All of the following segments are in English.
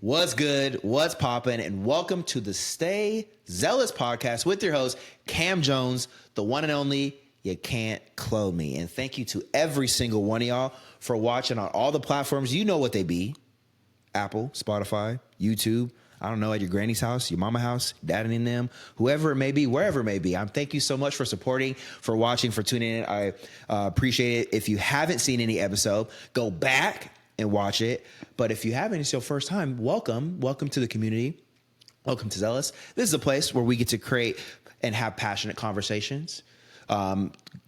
What's good? What's poppin'? And welcome to the Stay Zealous Podcast with your host, Cam Jones, the one and only You Can't Clone Me. And thank you to every single one of y'all for watching on all the platforms. You know what they be. Apple, Spotify, YouTube, I don't know, at your granny's house, your mama house, dad and them, whoever it may be, wherever it may be. Thank you so much for supporting, for watching, for tuning in. I appreciate it. If you haven't seen any episode, go back and watch it. But if you haven't, it's your first time, welcome. Welcome to the community. Welcome to Zealous. This is a place where we get to create and have passionate conversations,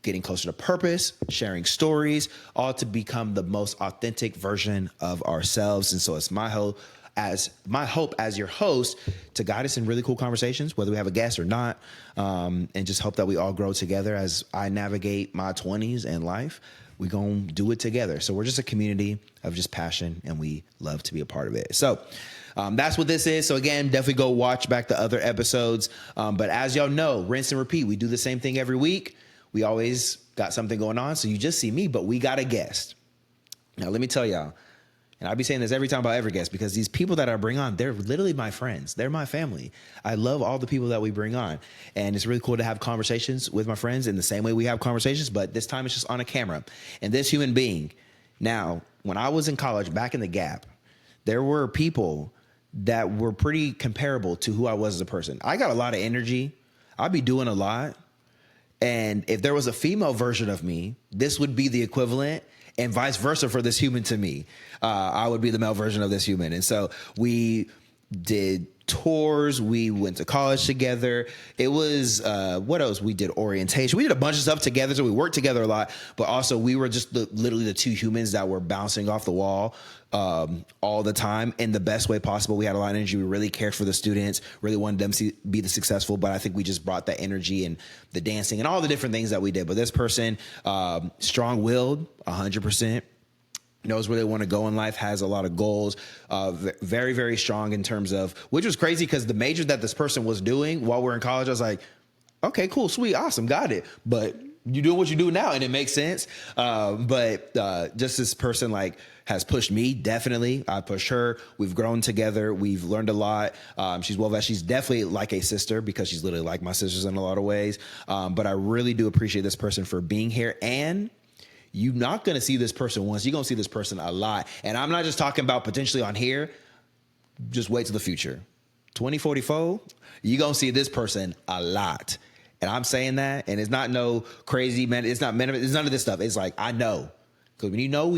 getting closer to purpose, sharing stories, all to become the most authentic version of ourselves. And so it's my hope as your host to guide us in really cool conversations, whether we have a guest or not, and just hope that we all grow together as I navigate my 20s and life. We're going to do it together. So we're just a community of just passion, and we love to be a part of it. So that's what this is. So again, definitely go watch back the other episodes. But as y'all know, rinse and repeat. We do the same thing every week. We always got something going on. So you just see me, but we got a guest. Now, let me tell y'all, and I'll be saying this every time about every guest, because these people that I bring on, they're literally my friends. They're my family. I love all the people that we bring on. And it's really cool to have conversations with my friends in the same way we have conversations, but this time it's just on a camera. And this human being, now, when I was in college, back in the Gap, there were people that were pretty comparable to who I was as a person. I got a lot of energy. I'd be doing a lot. And if there was a female version of me, this would be the equivalent, and vice versa for this human to me. I would be the male version of this human. And so we did tours. We went to college together. It was, what else? We did orientation. We did a bunch of stuff together. So we worked together a lot, but also we were just literally the two humans that were bouncing off the wall all the time in the best way possible. We had a lot of energy. We really cared for the students, really wanted them to be the successful, but I think we just brought that energy and the dancing and all the different things that we did. But this person, strong-willed, 100%. Knows where they want to go in life, has a lot of goals, very, very strong in terms of, which was crazy because the major that this person was doing while we're in college, I was like, okay, cool, sweet, awesome, got it. But you doing what you do now, and it makes sense. But just this person has pushed me, definitely. I pushed her. We've grown together. We've learned a lot. She's well-versed. She's definitely like a sister because she's literally like my sisters in a lot of ways. But I really do appreciate this person for being here. And you're not going to see this person once. You're going to see this person a lot. And I'm not just talking about potentially on here. Just wait till the future. 2044, you're going to see this person a lot. And I'm saying that, and it's not no crazy, man. It's none of this stuff. It's like, I know. Because when you know,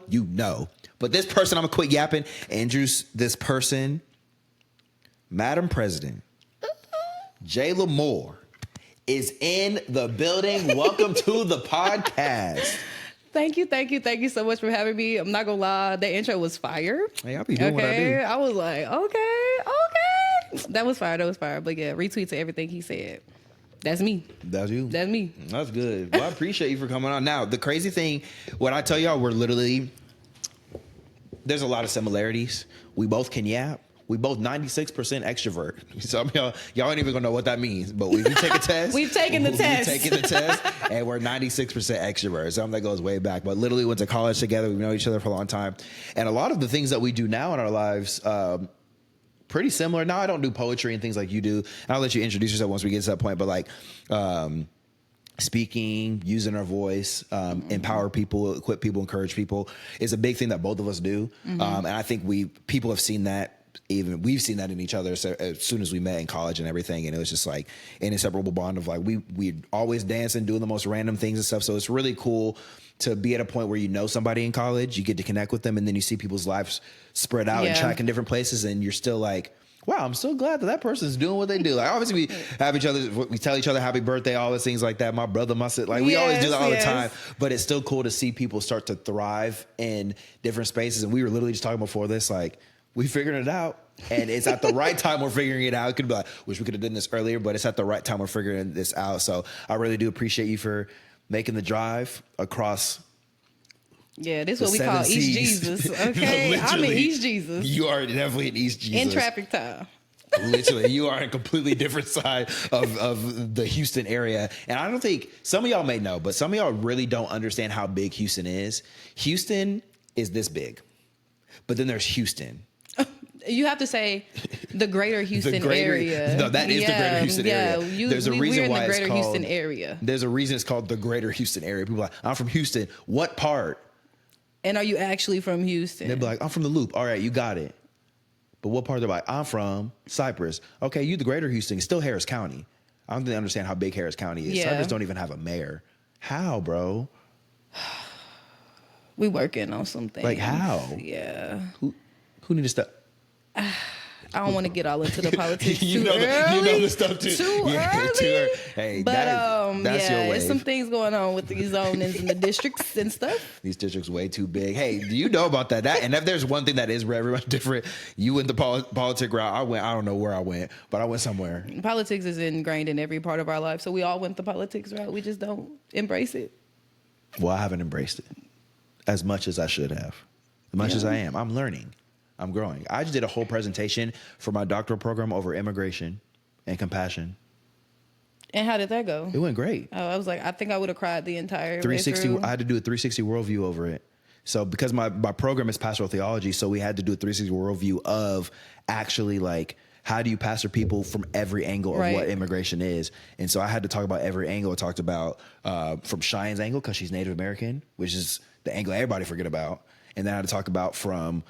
you know. But this person, I'm going to quit yapping and introduce this person, Madame Precedent, Jaila Moore, is in the building. Welcome to the podcast. Thank you so much for having me. I'm not gonna lie, that intro was fire. Hey, I'll be doing what I do. I was like, okay. That was fire. But yeah, retweet to everything he said. That's me. That's you. That's me. That's good. Well, I appreciate you for coming on. Now, the crazy thing, when I tell y'all, there's a lot of similarities. We both can yap. We both 96% extrovert. Some of y'all ain't even gonna know what that means. But we take a test. We've taken the test. And we're 96% extroverts. Something that goes way back. But literally went to college together. We've known each other for a long time. And a lot of the things that we do now in our lives, pretty similar. Now I don't do poetry and things like you do. And I'll let you introduce yourself once we get to that point. But speaking, using our voice, empower people, equip people, encourage people is a big thing that both of us do. And I think people have seen that. We've seen that in each other as soon as we met in college and everything. And it was just like an inseparable bond of we'd always dancing, doing the most random things and stuff. So it's really cool to be at a point where you know somebody in college, you get to connect with them, and then you see people's lives spread out and track in different places. And you're still like, wow, I'm so glad that person's doing what they do. Like, obviously we tell each other happy birthday, all those things like that. My brother must have, we always do that all the time, but it's still cool to see people start to thrive in different spaces. And we were literally just talking before this, we figured it out, and it's at the right time we're figuring it out. It could be wish we could have done this earlier, but it's at the right time we're figuring this out. So I really do appreciate you for making the drive across. Yeah, this is what we call East Jesus. Okay, I'm in East Jesus. You are definitely in East Jesus. In traffic time. Literally, you are on a completely different side of the Houston area. And I don't think, some of y'all may know, but some of y'all really don't understand how big Houston is. Houston is this big, but then there's Houston. You have to say the greater Houston area. No, that is the greater Houston area. There's a reason why it's called. We're in the greater Houston area. There's a reason it's called the greater Houston area. People are like, I'm from Houston. What part? And are you actually from Houston? They'd be like, I'm from the Loop. All right, you got it. But what part? They're like, I'm from Cypress. Okay, you the greater Houston. It's still Harris County. I don't think they understand how big Harris County is. Yeah. Cypress don't even have a mayor. How, bro? We working on some things. Like how? Yeah. Who need to stop? I don't want to get all into the politics too early. You know the stuff too. Too early. Hey, but that's your wave. There's some things going on with these zonings and the districts and stuff. These districts way too big. Hey, do you know about that? And if there's one thing that is very much different, you went the politic route. I don't know where I went, but I went somewhere. Politics is ingrained in every part of our life, so we all went the politics route. We just don't embrace it. Well, I haven't embraced it as much as I should have. As much as I am. I'm learning. I'm growing. I just did a whole presentation for my doctoral program over immigration and compassion. And how did that go? It went great. Oh, I was like, I think I would have cried the entire 360. way through. I had to do a 360 worldview over it. So because my program is pastoral theology, so we had to do a 360 worldview of actually like how do you pastor people from every angle of what immigration is. And so I had to talk about every angle. I talked about from Cheyenne's angle because she's Native American, which is the angle everybody forget about. And then I had to talk about from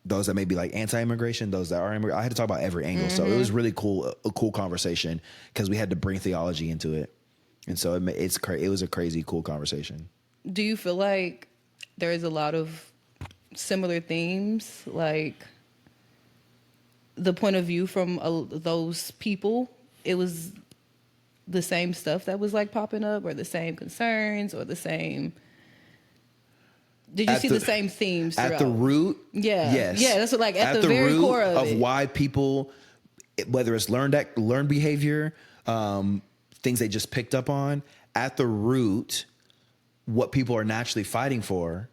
those that may be like anti-immigration, those that are immigrant. I had to talk about every angle. So it was really cool, a cool conversation because we had to bring theology into it. And so it was a crazy, cool conversation. Do you feel like there is a lot of similar themes, like the point of view from those people? It was the same stuff that was like popping up, or the same concerns, or the same... Did you see the same themes throughout? At the root? Yeah. Yes. Yeah, that's what, like at the very root core of it. why people, whether it's learned behavior, things they just picked up on, at the root, what people are naturally fighting for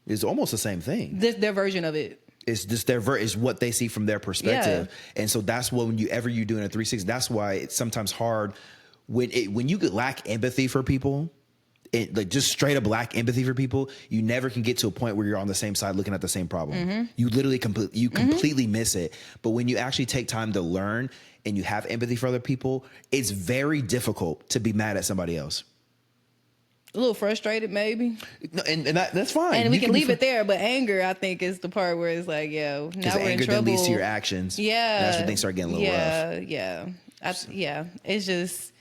is almost the same thing. Their version of it. It's just is what they see from their perspective. Yeah. And so that's what whenever you're doing a 360, that's why it's sometimes hard when you lack empathy for people. Like just straight up lack empathy for people, you never can get to a point where you're on the same side looking at the same problem. Mm-hmm. You literally completely miss it. But when you actually take time to learn and you have empathy for other people, it's very difficult to be mad at somebody else. A little frustrated, maybe. No, and that's fine. And we can leave it there. But anger, I think, is the part where it's like, now we're in trouble. Because anger then leads to your actions. Yeah. And that's when things start getting a little rough. Yeah. It's just...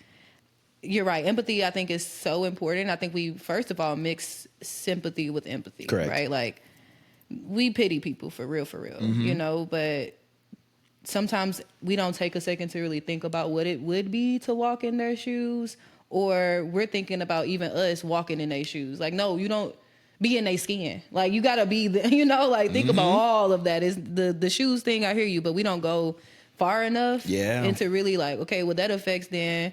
You're right. Empathy, I think, is so important. I think we, first of all, mix sympathy with empathy. Correct. Right? Like, we pity people for real, mm-hmm. But sometimes we don't take a second to really think about what it would be to walk in their shoes, or we're thinking about even us walking in their shoes. Like, no, you don't be in their skin. Like, you got to be, think mm-hmm. about all of that. Is the shoes thing, I hear you, but we don't go far enough into really like, okay, well, that affects then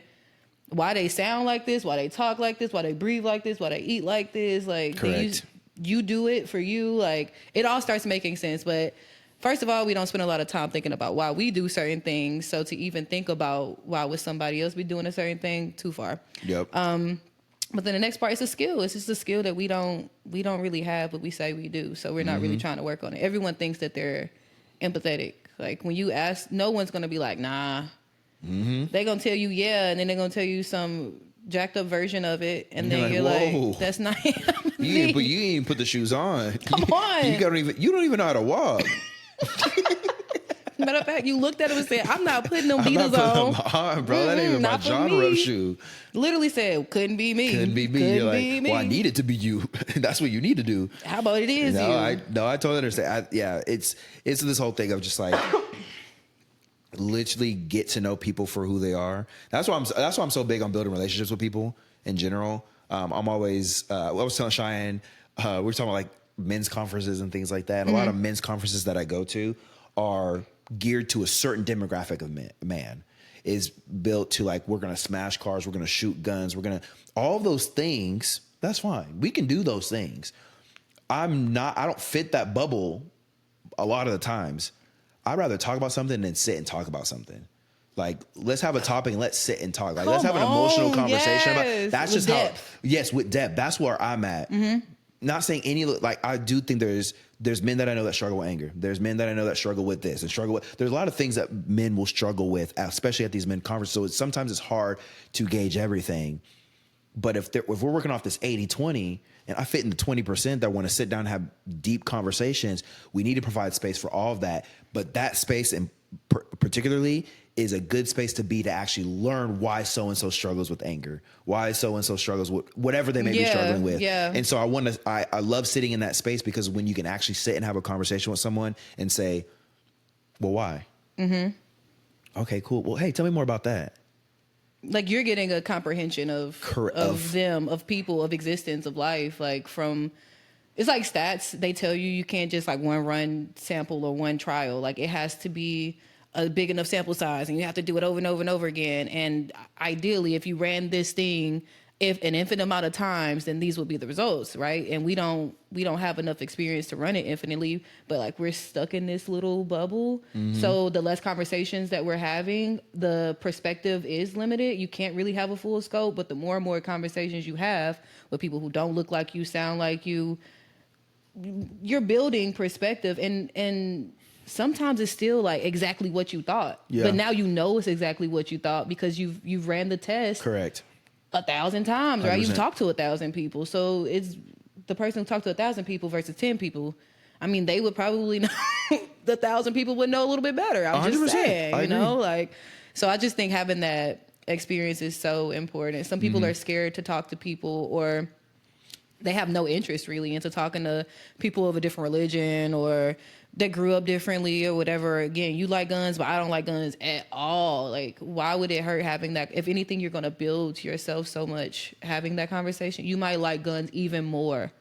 why they sound like this, why they talk like this, why they breathe like this, why they eat like this. Like, correct. You do it for you. Like, it all starts making sense. But first of all, we don't spend a lot of time thinking about why we do certain things. So to even think about why would somebody else be doing a certain thing, too far. Yep. But then the next part is a skill. It's just a skill that we don't really have, but we say we do. So we're not really trying to work on it. Everyone thinks that they're empathetic. Like, when you ask, no one's going to be like, nah. Mm-hmm. They're going to tell you, and then they're going to tell you some jacked up version of and then you're like, that's not him. You ain't even put the shoes on. Come on. You don't even know how to walk. Matter of fact, you looked at him and said, I'm not putting them Beatles on. Bro. That ain't even my genre shoe. Literally said, couldn't be me. Couldn't be me. You're like, well, I need it to be you. That's what you need to do. How about it is you? I totally understand. It's this whole thing of just like literally get to know people for who they are. That's why I'm so big on building relationships with people in general. I'm always I was telling Cheyenne, we were talking about like men's conferences and things like that. And a lot of men's conferences that I go to are geared to a certain demographic of man. Is built to like, we're gonna smash cars, we're gonna shoot guns, all of those things. That's fine. We can do those things. I don't fit that bubble a lot of the times. I'd rather talk about something than sit and talk about something. Like, let's have a topic and let's sit and talk. Like, let's have an emotional conversation about. That's just how. Yes, with depth. That's where I'm at. Mm-hmm. not saying any, like, I do think there's men that I know that struggle with anger. There's men that I know that struggle with this and struggle with, there's a lot of things that men will struggle with, especially at these men conferences. So sometimes it's hard to gauge everything. But if we're working off this 80-20 and I fit in the 20% that want to sit down and have deep conversations, we need to provide space for all of that. But that space, and particularly, is a good space to be, to actually learn why so-and-so struggles with anger, why so-and-so struggles with whatever they may be struggling with. Yeah. And so I love sitting in that space, because when you can actually sit and have a conversation with someone and say, well, why? Mm-hmm. Okay, cool. Well, hey, tell me more about that. Like, you're getting a comprehension of them, of people, of existence, of life. Like, from, it's like stats. They tell you can't just like one run sample or one trial. Like, it has to be a big enough sample size, and you have to do it over and over and over again. And ideally, if you ran this thing an infinite amount of times, then these will be the results, right? And we don't have enough experience to run it infinitely, but like, we're stuck in this little bubble. Mm-hmm. So the less conversations that we're having, the perspective is limited. You can't really have a full scope, but the more and more conversations you have with people who don't look like you, sound like you, you're building perspective, and sometimes it's still like exactly what you thought. Yeah. But now you know it's exactly what you thought, because you've ran the test. Correct. 1,000 times, right? 100%. You've talked to 1,000 people. So it's the person who talked to 1,000 people versus 10 people. I mean, they would probably know, the 1,000 people would know a little bit better. I'm just saying, you know, like, so I just think having that experience is so important. Some people are scared to talk to people, or they have no interest really into talking to people of a different religion, or that grew up differently, or whatever. Again, you like guns, but I don't like guns at all. Like, why would it hurt having that? If anything, you're going to build yourself so much having that conversation. You might like guns even more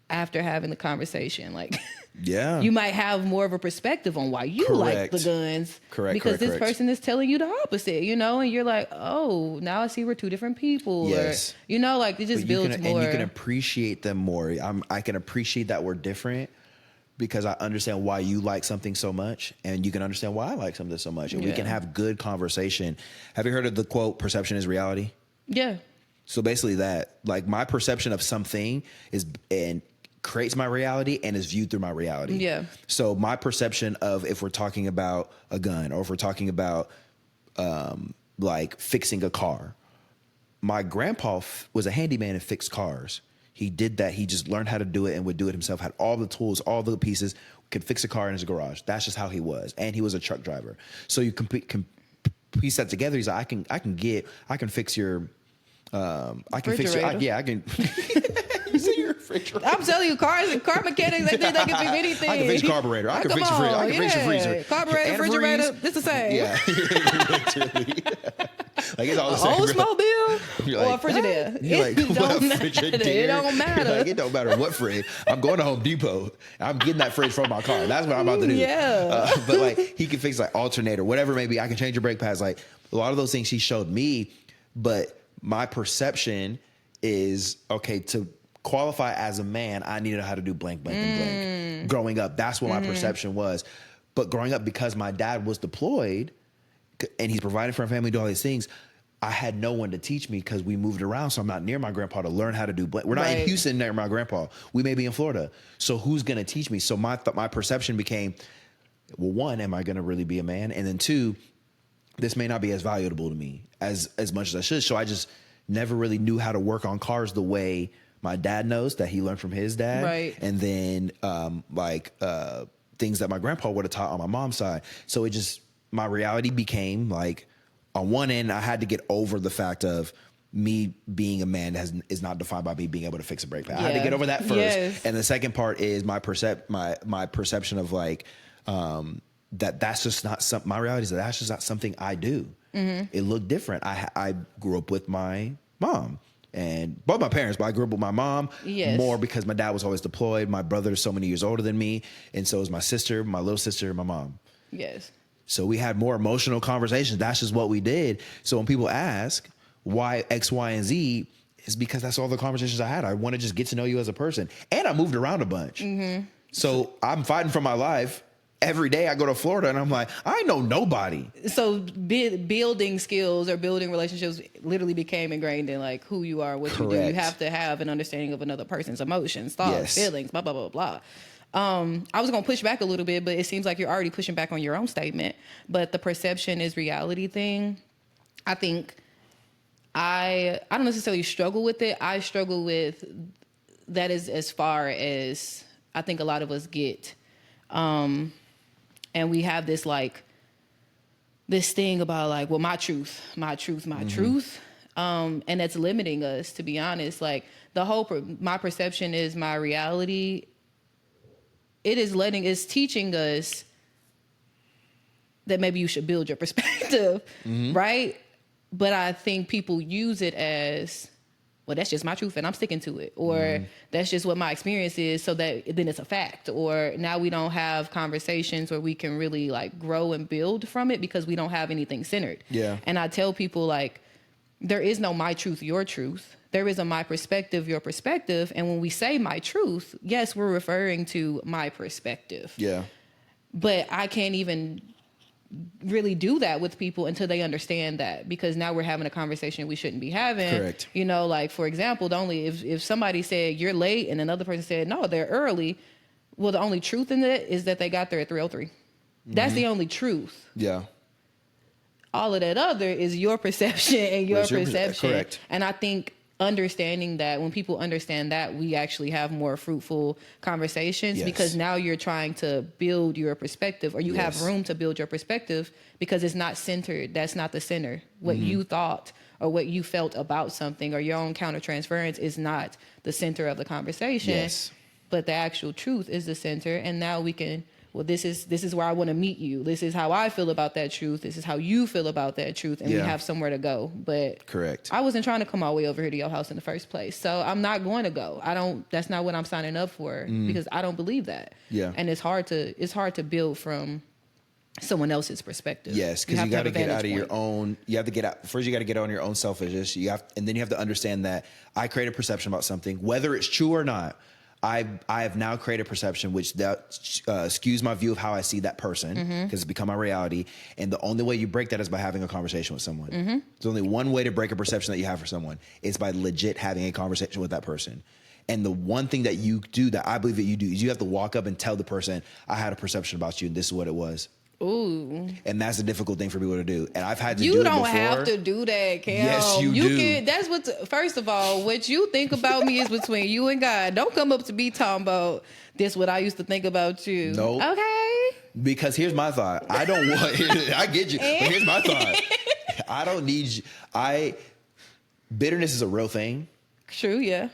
after having the conversation. Like, yeah, you might have more of a perspective on why you like the guns. Correct. Because this person is telling you the opposite, you know, and you're like, oh, now I see we're two different people. Yes. Or, you know, like, it just builds more. And you can appreciate them more. I can appreciate that we're different, because I understand why you like something so much, and you can understand why I like something so much, and we can have good conversation. Have you heard of the quote, perception is reality? Yeah. So basically that, like, my perception of something is, and creates my reality and is viewed through my reality. Yeah. So my perception of, if we're talking about a gun, or if we're talking about like fixing a car, my grandpa was a handyman and fixed cars. He did that. He just learned how to do it and would do it himself, had all the tools, all the pieces, could fix a car in his garage. That's just how he was. And he was a truck driver. So you can piece that together. He's like, I can fix your, I can fix your, I can. You see your refrigerator. I'm telling you, car mechanics, they think they can fix anything. I can fix carburetor. I can fix your fridge. I can fix your freezer. Carburetor, refrigerator, it's the same. Yeah, literally. Like, it's all the same. Oldsmobile or a Frigidaire. It don't matter. It don't matter. Like, it don't matter what fridge. I'm going to Home Depot. I'm getting that fridge from my car. That's what I'm about to do. Yeah. But like, he can fix like alternator, whatever it may be. I can change your brake pads. Like, a lot of those things he showed me. But my perception is, okay, to qualify as a man, I needed how to do blank, blank, and blank. Growing up, that's what my perception was. But growing up, because my dad was deployed and he's providing for our family, do all these things, I had no one to teach me, because we moved around. So I'm not near my grandpa to learn how to do blank. We're not in Houston near my grandpa. We may be in Florida. So who's going to teach me? So my perception became, well, one, am I going to really be a man? And then two, this may not be as valuable to me as much as I should. So I just never really knew how to work on cars the way my dad knows, that he learned from his dad. Right. And then things that my grandpa would have taught on my mom's side. So it just, my reality became like, on one end, I had to get over the fact of me being a man is not defined by me being able to fix a brake pad. I had to get over that first. Yes. And the second part is my perception of like, that's just not my reality is that's just not something I do. Mm-hmm. It looked different. I grew up with my mom and both my parents, but I grew up with my mom more because my dad was always deployed. My brother is so many years older than me. And so is my sister, my little sister, and my mom. Yes. So we had more emotional conversations. That's just what we did. So when people ask why X, Y, and Z, it's because that's all the conversations I had. I want to just get to know you as a person. And I moved around a bunch. Mm-hmm. So I'm fighting for my life every day I go to Florida and I'm like, I know nobody. So building skills or building relationships literally became ingrained in like who you are, what you do. You have to have an understanding of another person's emotions, thoughts, feelings, blah, blah, blah, blah. I was going to push back a little bit, but it seems like you're already pushing back on your own statement. But the perception is reality thing, I think I don't necessarily struggle with it. I struggle with that is as far as I think a lot of us get. And we have this like this thing about like, well, my truth. And that's limiting us, to be honest. Like the whole, my perception is my reality. It's teaching us that maybe you should build your perspective, right? But I think people use it as, well, that's just my truth and I'm sticking to it. Or that's just what my experience is, so that then it's a fact. Or now we don't have conversations where we can really like grow and build from it because we don't have anything centered. Yeah. And I tell people like, there is no my truth, your truth. There is a my perspective, your perspective. And when we say my truth, yes, we're referring to my perspective. Yeah. But I can't even really do that with people until they understand that, because now we're having a conversation we shouldn't be having. Correct. You know, like for example, if somebody said you're late and another person said no, they're early, well, the only truth in that is that they got there at 3:03. That's the only truth. Yeah. All of that other is your perception and your perception. Correct. And I think understanding that, when people understand that, we actually have more fruitful conversations, because now you're trying to build your perspective, or you have room to build your perspective, because it's not centered. That's not the center. What you thought or what you felt about something or your own countertransference is not the center of the conversation, but the actual truth is the center. And now we can, well, this is where I want to meet you. This is how I feel about that truth. This is how you feel about that truth. And we have somewhere to go. But correct. I wasn't trying to come all the way over here to your house in the first place. So I'm not going to go. That's not what I'm signing up for, because I don't believe that. Yeah. And it's hard to build from someone else's perspective. Yes, because you got to get out of your own. You have to get out. First, you got to get on your own selfishness. And then you have to understand that I create a perception about something, whether it's true or not. I have now created a perception which skews my view of how I see that person, because it's become my reality. And the only way you break that is by having a conversation with someone. There's only one way to break a perception that you have for someone. It's by legit having a conversation with that person. And the one thing that you do that I believe that you do is you have to walk up and tell the person, I had a perception about you and this is what it was. Ooh. And that's a difficult thing for people to do. And I've had to do it before. You don't have to do that, Cam. Yes, you do. That's first of all, what you think about me is between you and God. Don't come up to me talking about this, what I used to think about you. Nope. Okay. Because here's my thought. I don't want, I get you, but here's my thought. I don't need you. Bitterness is a real thing. True, yeah.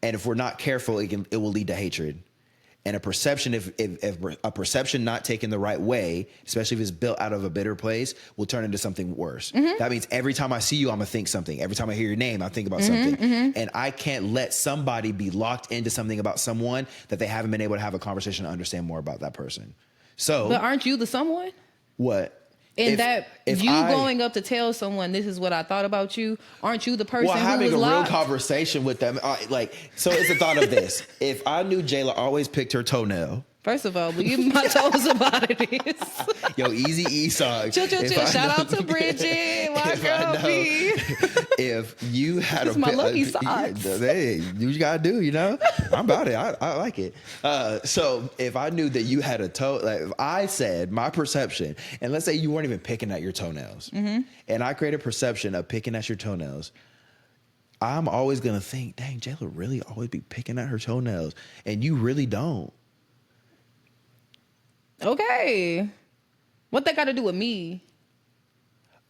And if we're not careful, it will lead to hatred. And a perception, if a perception not taken the right way, especially if it's built out of a bitter place, will turn into something worse. That means every time I see you, I'm going to think something. Every time I hear your name, I think about something. And I can't let somebody be locked into something about someone that they haven't been able to have a conversation to understand more about that person. So, but aren't you the someone? What? And if going up to tell someone this is what I thought about you, aren't you the person who was having a real conversation with them? So it's the thought of this. If I knew Jaila always picked her toenail. First of all, leave my toes about it. Yo, Easy E song. Chill. Shout out to Bridget, my girl B. If you had my lucky socks. Hey, do what you gotta do, you know? I'm about it. I like it. So if I knew that you had a toe, like if I said my perception, and let's say you weren't even picking at your toenails, and I create a perception of picking at your toenails, I'm always gonna think, dang, Jaila really always be picking at her toenails, and you really don't. Okay. What that got to do with me?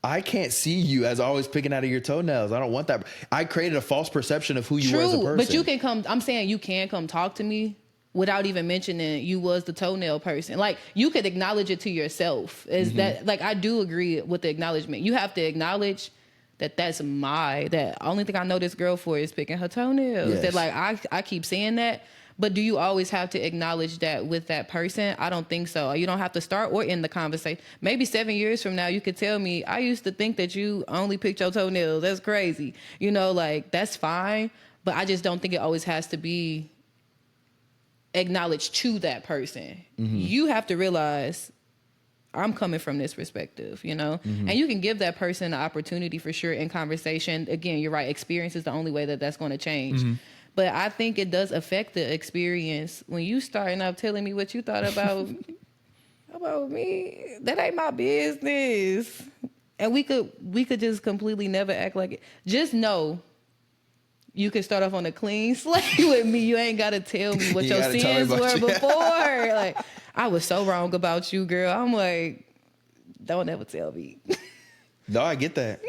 I can't see you as always picking out of your toenails. I don't want that. I created a false perception of who you were as a person. But you can come, I'm saying you can come talk to me without even mentioning you was the toenail person. Like, you could acknowledge it to yourself. Is that, like, I do agree with the acknowledgement. You have to acknowledge that that only thing I know this girl for is picking her toenails. Yes. That, like, I keep saying that. But do you always have to acknowledge that with that person? I don't think so. You don't have to start or end the conversation. Maybe 7 years from now, you could tell me, I used to think that you only picked your toenails. That's crazy. You know, like, that's fine. But I just don't think it always has to be acknowledge to that person. You have to realize I'm coming from this perspective, you know? And you can give that person an opportunity for sure in conversation. Again, you're right. Experience is the only way that that's going to change. But I think it does affect the experience when you starting up telling me what you thought about me. That ain't my business. And we could just completely never act like it. Just know you can start off on a clean slate with me. You ain't got to tell me what your sins were before. Like, I was so wrong about you, girl. I'm like, don't ever tell me. No, I get that.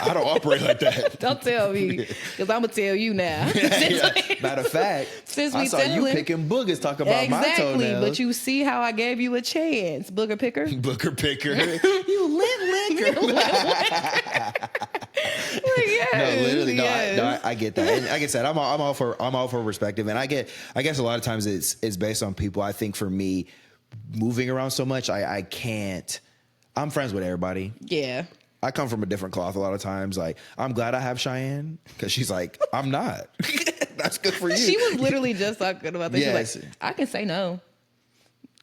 I don't operate like that. Don't tell me, because I'm going to tell you now. Matter of fact, I saw you picking boogers talking about my toenails. Exactly, but you see how I gave you a chance. Booger picker. Booger picker. You lip licker. Yes, no, literally, yes. no, I get that. And like I said, I'm all for perspective, and I guess a lot of times it's based on people. I think for me, moving around so much, I can't. I'm friends with everybody. Yeah. I come from a different cloth a lot of times. Like, I'm glad I have Cheyenne because she's like, I'm not. That's good for you. She was literally just talking about this. Yes. She's like, I can say no.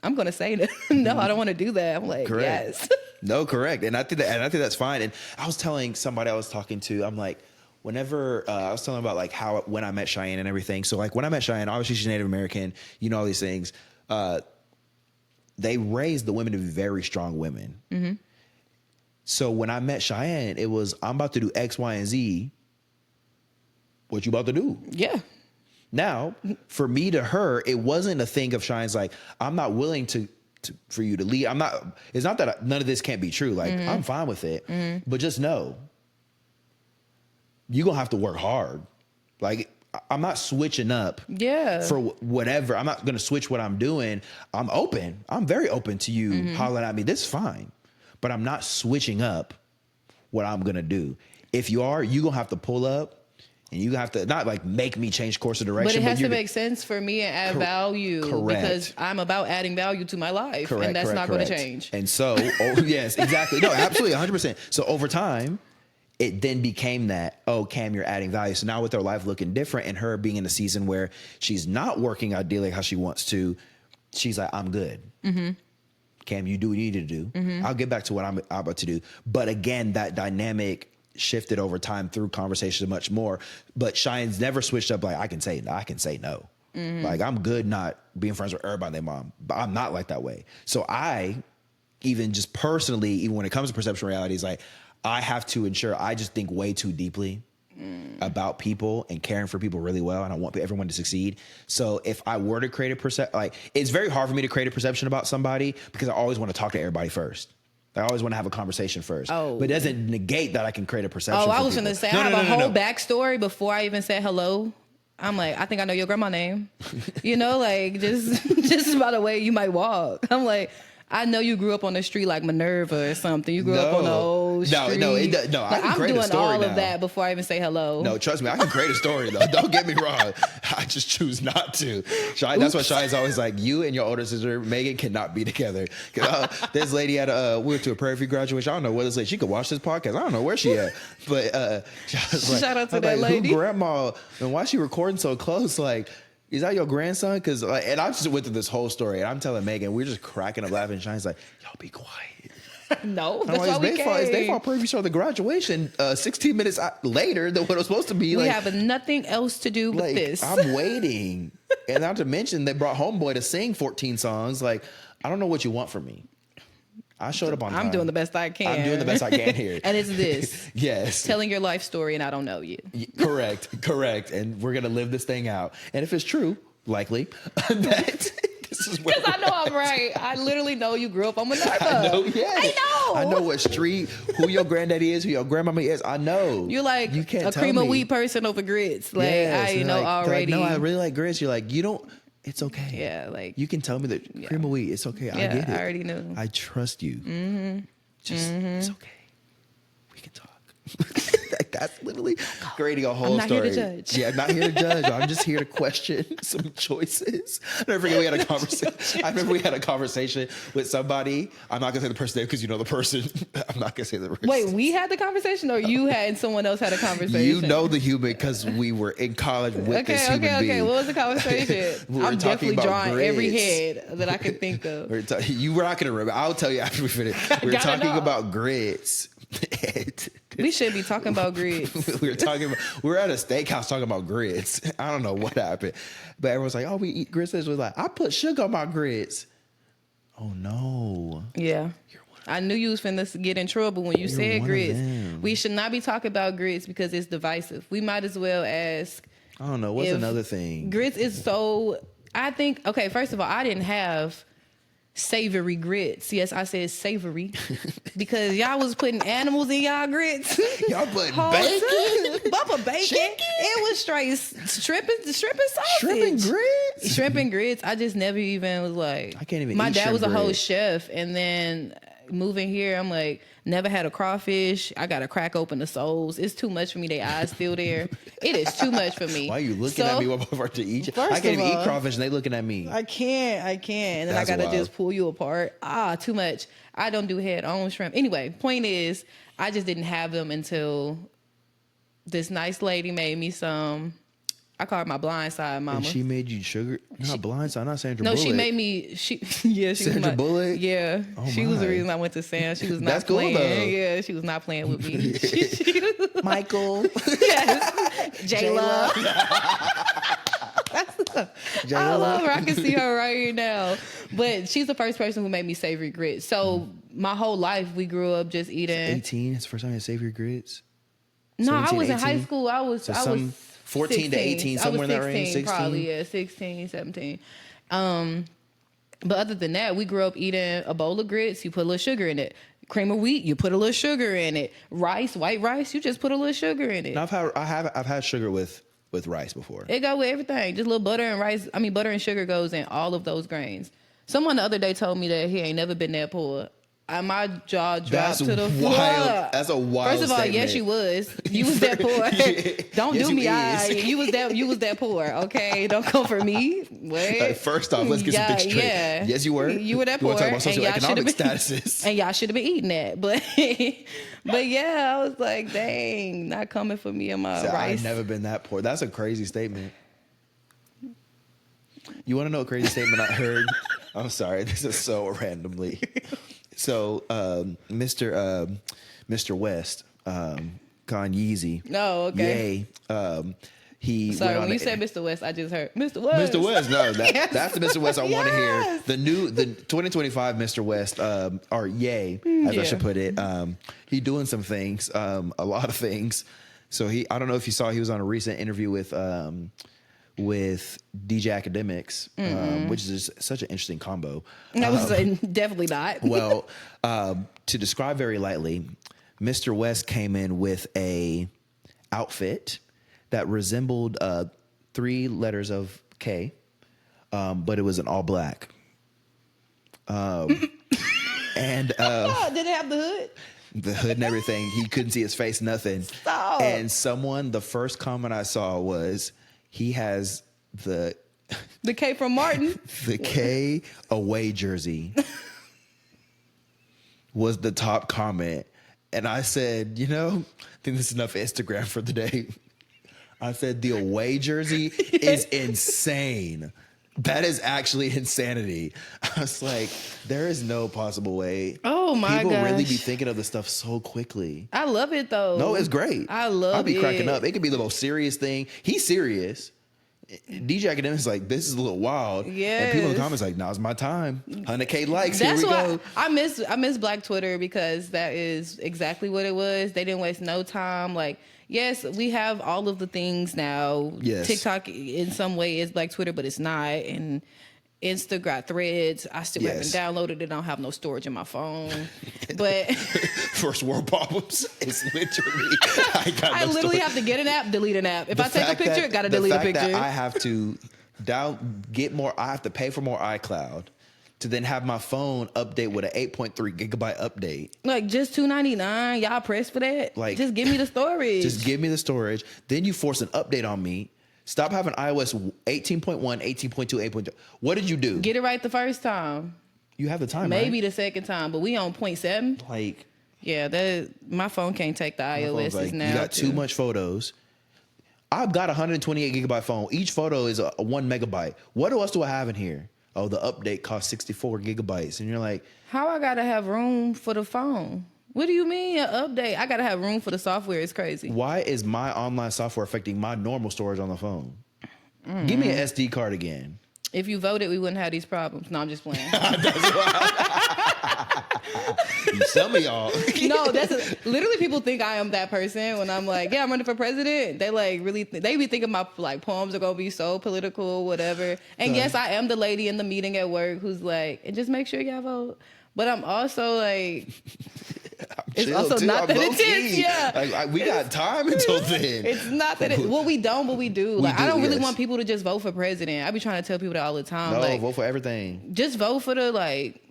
I'm going to say no. No, I don't want to do that. I'm like, correct. Yes. No, correct. And I think that's fine. And I was telling somebody I was talking to, I'm like, whenever I was telling about like when I met Cheyenne and everything. So like when I met Cheyenne, obviously she's Native American, you know, all these things. They raised the women to be very strong women. Mm-hmm. So when I met Cheyenne, it was, I'm about to do X, Y, and Z. What you about to do? Yeah. Now, for me to her, it wasn't a thing of Cheyenne's like, I'm not willing for you to lead. It's not that none of this can't be true. Like, I'm fine with it. But just know, you're going to have to work hard. Like, I'm not switching up for whatever. I'm not going to switch what I'm doing. I'm open. I'm very open to you hollering at me. This is fine. But I'm not switching up what I'm going to do. If you are, you're going to have to pull up and you have to not like make me change course of direction. But it has to make sense for me and add value. Correct. Because I'm about adding value to my life. Correct, and that's not going to change. And so, yes, exactly. No, absolutely, 100%. So over time, it then became that, oh, Cam, you're adding value. So now with her life looking different and her being in a season where she's not working ideally how she wants to, she's like, I'm good. Cam, you do what you need to do. I'll get back to what I'm about to do. But again, that dynamic shifted over time through conversations much more. But Cheyenne's never switched up like, I can say no. Like, I'm good not being friends with everybody and their mom. But I'm not like that way. So I, even just personally, even when it comes to perception realities, like, I have to ensure I just think way too deeply about people and caring for people really well, and I want everyone to succeed. So if I were to create a perception, like, it's very hard for me to create a perception about somebody because I always want to talk to everybody first. I always want to have a conversation first. Oh. But it doesn't negate that I can create a perception. I was going to say, I have a whole backstory before I even said hello. I'm like, I think I know your grandma's name. You know, like, just by the way you might walk. I'm like, I know you grew up on the street like Minerva or something. You grew up on the old street. No. I can create a story now. I'm doing all of that before I even say hello. No, trust me, I can create a story though. Don't get me wrong. I just choose not to. That's why Shy's always like, you and your older sister Megan cannot be together. This lady we went to a Prairie View graduation. I don't know where this lady. She could watch this podcast. I don't know where she at. But shout out to that lady. Who grandma? And why she recording so close? Like, is that your grandson? Because and I just went through this whole story, and I'm telling Megan, we're just cracking up laughing. Shine's like, y'all be quiet. No, that's why we came. It's their fault. Preview saw the graduation 16 minutes later than what it was supposed to be. We have nothing else to do with this. I'm waiting. And not to mention, they brought Homeboy to sing 14 songs. Like, I don't know what you want from me. I showed up on time. I'm doing the best I can. I'm doing the best I can here. And it's this. Yes. Telling your life story and I don't know you. Correct. And we're going to live this thing out. And if it's true, likely, that this is where because I know I'm right. I literally know you grew up on Minerva. I know, yes. I know what street, who your granddaddy is, who your grandmama is. I know. You're like you can't a cream of wheat person over grits. Like, yes, I know already. Like, no, I really like grits. You're like, you don't. It's okay. Yeah, like you can tell me that cream of wheat. It's okay. I get it. I already knew. I trust you. Just it's okay. We can talk. That's literally creating a whole I'm not story. here to judge. Yeah, I'm not here to judge. I'm just here to question some choices. I never forget we had a conversation. I remember we had a conversation with somebody. I'm not gonna say the person's name because you know the person. I'm not gonna say the person. Wait, we had the conversation, or you had and someone else had a conversation? You know the human because we were in college with this human being. Okay. What was the conversation? I'm definitely drawing grits. every head that I can think of. You were not gonna remember. I'll tell you after we finish. We were talking about grits. We should be talking about grits. we were at a steakhouse talking about grits. I don't know what happened, but everyone's like, "Oh, we eat grits." It was like, "I put sugar on my grits." Oh no! Yeah, I knew you was finna get in trouble when you said grits. We should not be talking about grits because it's divisive. We might as well ask. I don't know. What's another thing? Grits is so. I think. Okay, first of all, I didn't have savory grits. Yes, I said savory because y'all was putting animals in y'all grits. Y'all putting bacon, Bubba bacon. Chicken? It was straight shrimp and sausage. Shrimp and grits. Shrimp and grits. I just never even was like. I can't even. My eat dad was a shrimp whole grits. chef, and then moving here, I'm like, never had a crawfish. I gotta crack open the soles. It's too much for me. They eyes still there. It is too much for me. Why are you looking at me while I'm to eat? I can't even eat crawfish, and they looking at me. I can't. And then That's I gotta wild. just pull you apart. Too much. I don't do head on shrimp. Anyway, point is, I just didn't have them until this nice lady made me some. I call her my blind side mama. And she made you sugar? Not blindside, not Sandra Bullock. No, she made me. She Sandra was Bullock? Yeah, Oh, she was the my. reason I went to Sam. She was not That's cool, playing. though. Yeah, she was not playing with me. Michael. Yes, Jaila. I love her. I can see her right here now. But she's the first person who made me savory grits. So my whole life we grew up just eating. 18. It's the first time you had savory grits. No, I 17, was in 18? high school. I was 14 to 18, somewhere in that range. 16, probably, yeah, 16, 17. But other than that, we grew up eating a bowl of grits. You put a little sugar in it. Cream of wheat, you put a little sugar in it. Rice, white rice, you just put a little sugar in it. Now, I've had sugar with rice before. It go with everything. Just a little butter and rice. I mean, butter and sugar goes in all of those grains. Someone the other day told me that he ain't never been that poor. My jaw dropped to the floor. That's a wild First of all, statement. yes, you was. You was that poor. Don't Yes, do me. you You was that poor. Okay, don't come for me. Wait. First off, let's get some things straight. Yeah. Yes, you were. You were that You poor. want to talk about and y'all socioeconomic been, statuses. And y'all should have been eating that. But yeah, I was like, dang, not coming for me and my rice. I've never been that poor. That's a crazy statement. You want to know a crazy statement I heard? I'm sorry, this is so randomly. So, Mr. West, Con Yeezy. No, okay. Yay. He Sorry, went on when you said Mr. West, I just heard Mr. West. Mr. West, no, that's the Mr. West I want to hear. Yes. The 2025 Mr. West, or Yay, as I should put it. He doing some things, a lot of things. So I don't know if you saw, he was on a recent interview with DJ Academics, which is such an interesting combo. That was definitely not. Well, to describe very lightly, Mr. West came in with a outfit that resembled 3 letters of K, but it was an all black. And Did it have the hood? the hood and everything. He couldn't see his face, nothing. Stop. And the first comment I saw was, he has the K from Martin. The K away jersey was the top comment. And I said, I think this is enough Instagram for the day. I said, the away jersey is insane. That is actually insanity. I was like, there is no possible way. Oh my People really gosh. be thinking of this stuff so quickly. I love it though. No, it's great. I love it. I'll be cracking up. It could be the most serious thing. He's serious. DJ Academic's like, this is a little wild. Yes. And people in the comments like, now's my time. 100K likes. That's Here we why go. I miss Black Twitter, because that is exactly what it was. They didn't waste no time. Like, yes, we have all of the things now. Yes. TikTok in some way is Black Twitter, but it's not. And Insta got Threads. I still haven't downloaded it. I don't have no storage in my phone. But first world problems is literally I literally have to get an app, delete an app. If I take a picture, gotta delete a picture. I have to get more. I have to pay for more iCloud to then have my phone update with an 8.3 gigabyte update. Like just $299, y'all press for that? Like, just give me the storage. Just give me the storage. Then you force an update on me. Stop having iOS 18.1, 18.2, 8.2. What did you do? Get it right the first time. You have the time, Maybe right? the second time, but we on 0.7. Like, yeah, that my phone can't take the iOS's like, now. you got too much photos. I've got a 128 gigabyte phone. Each photo is a 1 megabyte. What else do I have in here? Oh, the update costs 64 gigabytes. And you're like, how I gotta have room for the phone? What do you mean an update? I gotta have room for the software. It's crazy. why is my online software affecting my normal storage on the phone? Give me an SD card again. If you voted, we wouldn't have these problems. No, I'm just playing. Some of y'all. No, literally people think I am that person when I'm like, yeah, I'm running for president. They like really, they be thinking my like poems are gonna be so political, whatever. And yes, I am the lady in the meeting at work who's like, and just make sure y'all vote. But I'm also like, it's also too. not that intense. Yeah, like, we got time until then. It's not that. Well, we don't, but we do. Like, I don't really yes. want people to just vote for president. I be trying to tell people that all the time. No, like, vote for everything. Just vote for the like.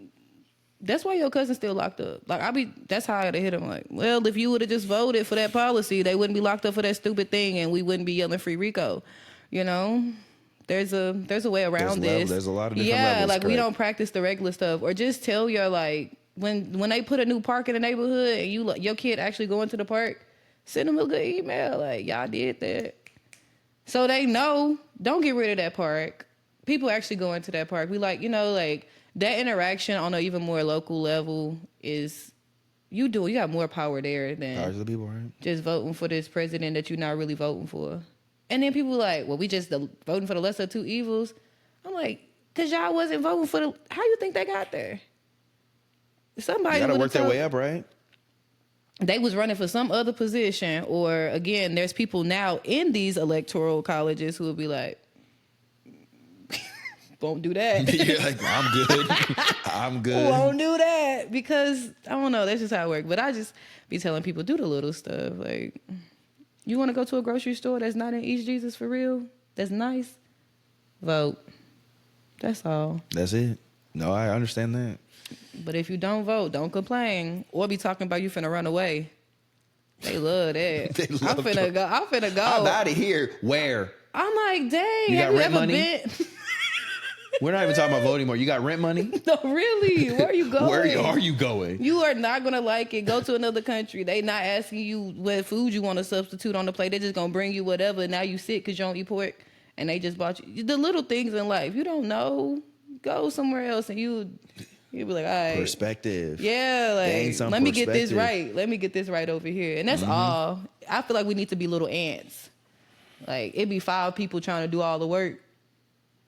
That's why your cousin's still locked up. Like that's how I had to hit him. Like, well, if you would have just voted for that policy, they wouldn't be locked up for that stupid thing, and we wouldn't be yelling "Free Rico." You know, there's a way around this. There's a lot of different levels. Like, correct. we don't practice the regular stuff, or just tell your like when they put a new park in the neighborhood and your kid actually going to the park, send them a good email like y'all did that, so they know. Don't get rid of that park. People actually go into that park. We like like. That interaction on an even more local level is you got more power there than Power to the people, right? Just voting for this president that you're not really voting for. And then people like, well, we just voting for the lesser of two evils. I'm like, because y'all wasn't voting for how you think they got there? Somebody got to work their way up, right? They was running for some other position, or again, there's people now in these electoral colleges who will be like, won't do that. You're like, I'm good. I'm good. Won't do that because I don't know. That's just how it works. But I just be telling people, do the little stuff. Like, you want to go to a grocery store that's not in East Jesus for real? That's nice. Vote. That's all. That's it. No, I understand that. But if you don't vote, don't complain or be talking about you finna run away. They love that. I'm finna go. I'm out of here. Where? I'm like, dang. You have got you rent ever money? been? We're not even talking about voting anymore. You got rent money? No, really. Where are you going? Where are you going? You are not going to like it. Go to another country. They not asking you what food you want to substitute on the plate. They just going to bring you whatever. Now you sick because you don't eat pork. And they just bought you. The little things in life. You don't know. Go somewhere else and you'll be like, all right. Perspective. Yeah, like, let me get this right. Let me get this right over here. And that's all. I feel like we need to be little ants. Like, it'd be 5 people trying to do all the work.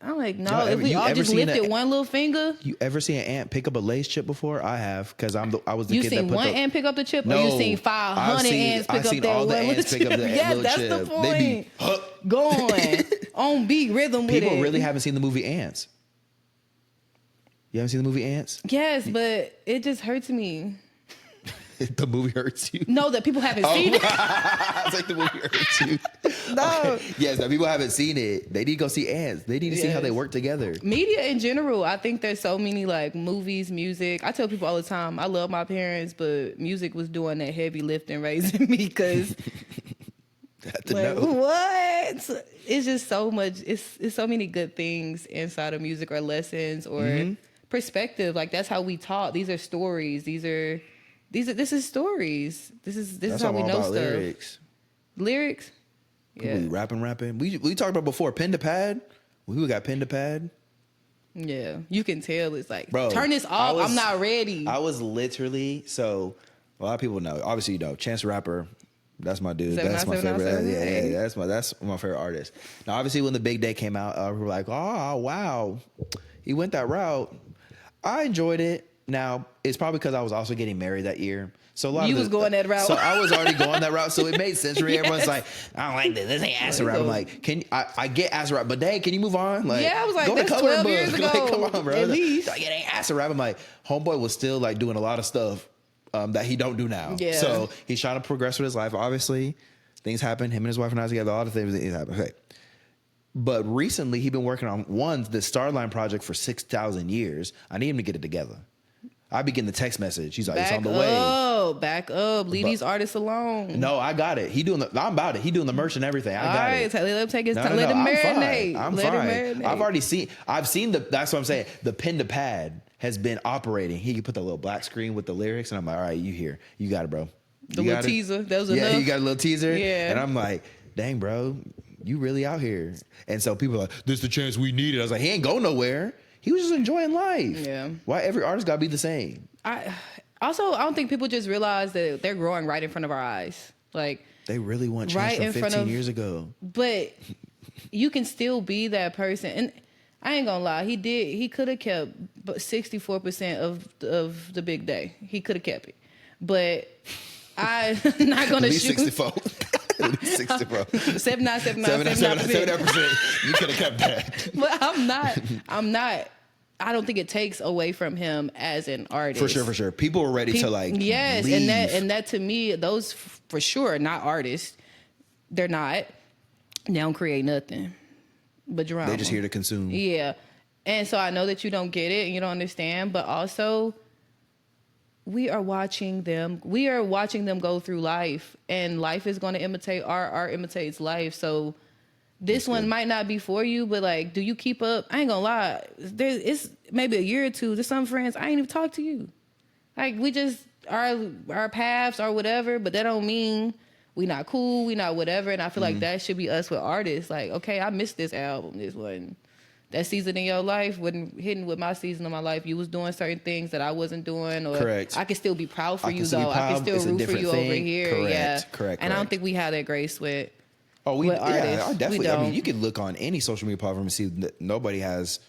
I'm like, no, if we all just lifted one little finger. You ever seen an ant pick up a Lay's chip before? I have, because I was the you kid that seen put one ant pick up the chip, No, or you seen 500 ants pick up that one little chip? Yes, that's the point. They be going on beat rhythm with it. People really haven't seen the movie Ants. You haven't seen the movie Ants? Yes, but it just hurts me. The movie hurts you? No, that people haven't seen it. I was like, the movie hurts you. No. Okay. Yes, that people haven't seen it. They need to go see Ants. They need to see how they work together. Media in general, I think there's so many like movies, music. I tell people all the time, I love my parents, but music was doing that heavy lifting, raising me because like, what? It's just so much. It's so many good things inside of music or lessons or perspective. Like, that's how we taught. These are stories. This is stories. This is how we know stuff. Lyrics. Yeah. We rapping. We talked about before, pen to pad. We got pen to pad. Yeah. You can tell it's like, bro, turn this off. I'm not ready. I was literally, so a lot of people know. Obviously, you know, Chance the Rapper. That's my dude. That's my favorite. Yeah, that's my favorite artist. Now, obviously, when the big day came out, we were like, oh, wow. He went that route. I enjoyed it. Now, it's probably because I was also getting married that year. So a lot you was going that route. So I was already going that route. So it made sense for me. Yes. Everyone's like, I don't like this. This ain't acid rap. I'm like, I get acid rap, but dang, can you move on? Like, yeah, I was like, go that's to 12 years ago. Like, come on, bro. At least. Like, it ain't acid rap. I'm like, homeboy was still like doing a lot of stuff that he don't do now. Yeah. So he's trying to progress with his life. Obviously, things happen. Him and his wife are not together. A lot of things happen. Okay. But recently, he been working on the Starline project for 6,000 years. I need him to get it together. I be getting the text message. He's like, it's on the way. Back up. Leave these artists alone. No, I got it. I'm about it. He doing the merch and everything. I got it. Let him take his time. Let him marinate. I'm fine. I've seen that's what I'm saying. The pen to pad has been operating. He can put the little black screen with the lyrics, and I'm like, all right, you here. You got it, bro. The little teaser. That was enough. Yeah, you got a little teaser. Yeah. And I'm like, dang, bro, you really out here. And so people are like, this is the chance we needed. I was like, he ain't going nowhere. He was just enjoying life. Yeah. Why every artist got to be the same? I don't think people just realize that they're growing right in front of our eyes. Like, they really want change from 15 years ago. But you can still be that person. And I ain't gonna lie, he could have kept 64% of the big day. He could have kept it. But I'm not gonna At least shoot 64. At least 64. 79%. You could have kept that. But I'm not. I don't think it takes away from him as an artist. For sure. People were ready to leave. and that to me, those for sure are not artists. They're not. They don't create nothing but drama. They're just here to consume. Yeah. And so I know that you don't get it and you don't understand, but also we are watching them go through life, and life is going to imitate art imitates life. So this one might not be for you, but like, do you keep up? I ain't gonna lie. It's maybe a year or two. There's some friends I ain't even talk to you. Like, we just our paths or whatever, but that don't mean we not cool, we not whatever. And I feel like that should be us with artists. Like, okay, I missed this album. This wasn't that season in your life wasn't hitting with my season of my life. You was doing certain things that I wasn't doing, or correct. I can still be proud for you though. I can still root for you over here. Correct. And I don't think we have that grace with. Definitely. I mean, you can look on any social media platform and see that nobody has.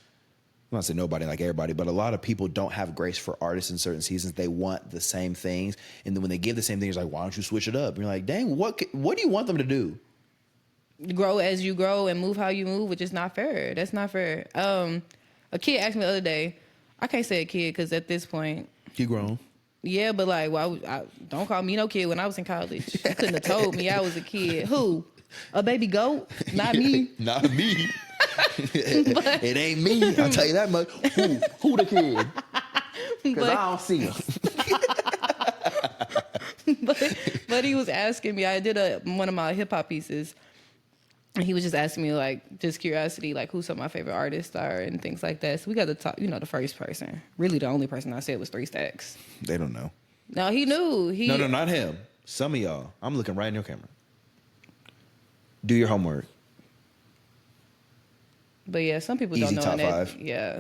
I'm not saying nobody, like everybody, but a lot of people don't have grace for artists in certain seasons. They want the same things, and then when they give the same thing, it's like, why don't you switch it up? And you're like, dang, what do you want them to do? Grow as you grow and move how you move, which is not fair. That's not fair. A kid asked me the other day. I can't say a kid because at this point, you grown. Yeah, but like, don't call me no kid. When I was in college, you couldn't have told me I was a kid. Who? A baby goat? Not me. Not me. It ain't me. I'll tell you that much. Who the kid? Because I don't see him. but he was asking me. I did one of my hip hop pieces, and he was just asking me, like, just curiosity, like, who some of my favorite artists are and things like that. So we got to talk. The first person, really the only person I said was 3 Stacks. They don't know. No, he knew. No, not him. Some of y'all. I'm looking right in your camera. Do your homework. But yeah, some people Easy don't know. Top 5. Yeah.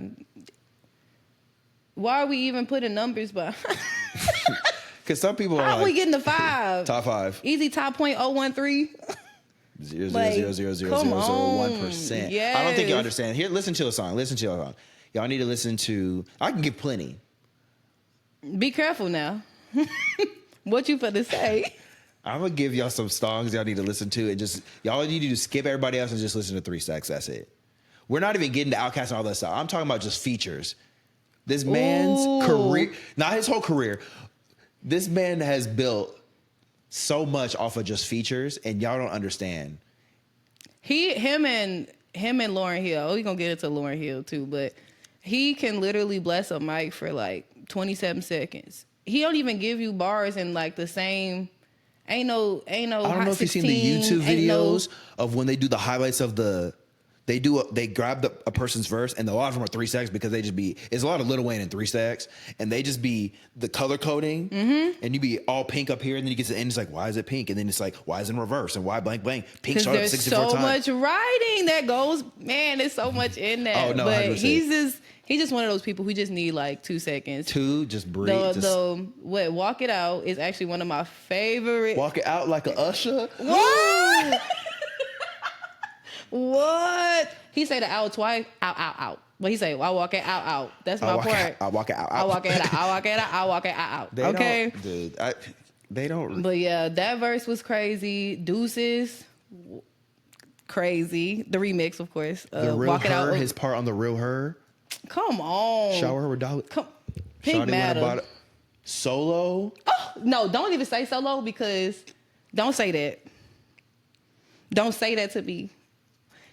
Why are we even putting numbers by? Because some people are how like, we getting the 5? Top 5. Easy top 0.013. 0.00001%. Yes. I don't think you understand. Here, listen to a song. Y'all need to listen to. I can give plenty. Be careful now. What you finna say? I'm gonna give y'all some songs y'all need to listen to, and just y'all need to do skip everybody else and just listen to 3 Stacks. That's it. We're not even getting to Outkast and all that stuff. I'm talking about just features. This man's career, not his whole career. This man has built so much off of just features, and y'all don't understand. Him and Lauryn Hill. We're gonna get into Lauryn Hill too, but he can literally bless a mic for like 27 seconds. He don't even give you bars in like the same. Ain't no. I don't know if you've seen the YouTube videos of when they do the highlights of the. They grab a person's verse, and a lot of them are 3 Stacks because they just be. It's a lot of Lil Wayne and 3 Stacks, and they just be the color coding, and you be all pink up here, and then you get to the end, it's like, why is it pink? And then it's like, why is it in reverse? And why blank blank? Pink showed up 64 times. There's so much writing that goes. Man, there's so much in that. Oh no, but 100%. He's just one of those people who just need like 2 seconds. Just breathe. Walk It Out is actually one of my favorite. Walk it out like a Usher. What? What? He say the out twice. Out. But he say, I walk it out. That's my part. I walk it out. I walk it out. I walk it out. I walk it out. Okay. Dude, they don't. But yeah, that verse was crazy. Deuces, crazy. The remix, of course. The real walk her, his part on the real her. Come on. Shower her with dollar. Pink Matter. Solo. Oh no! Don't even say solo because don't say that. Don't say that to me.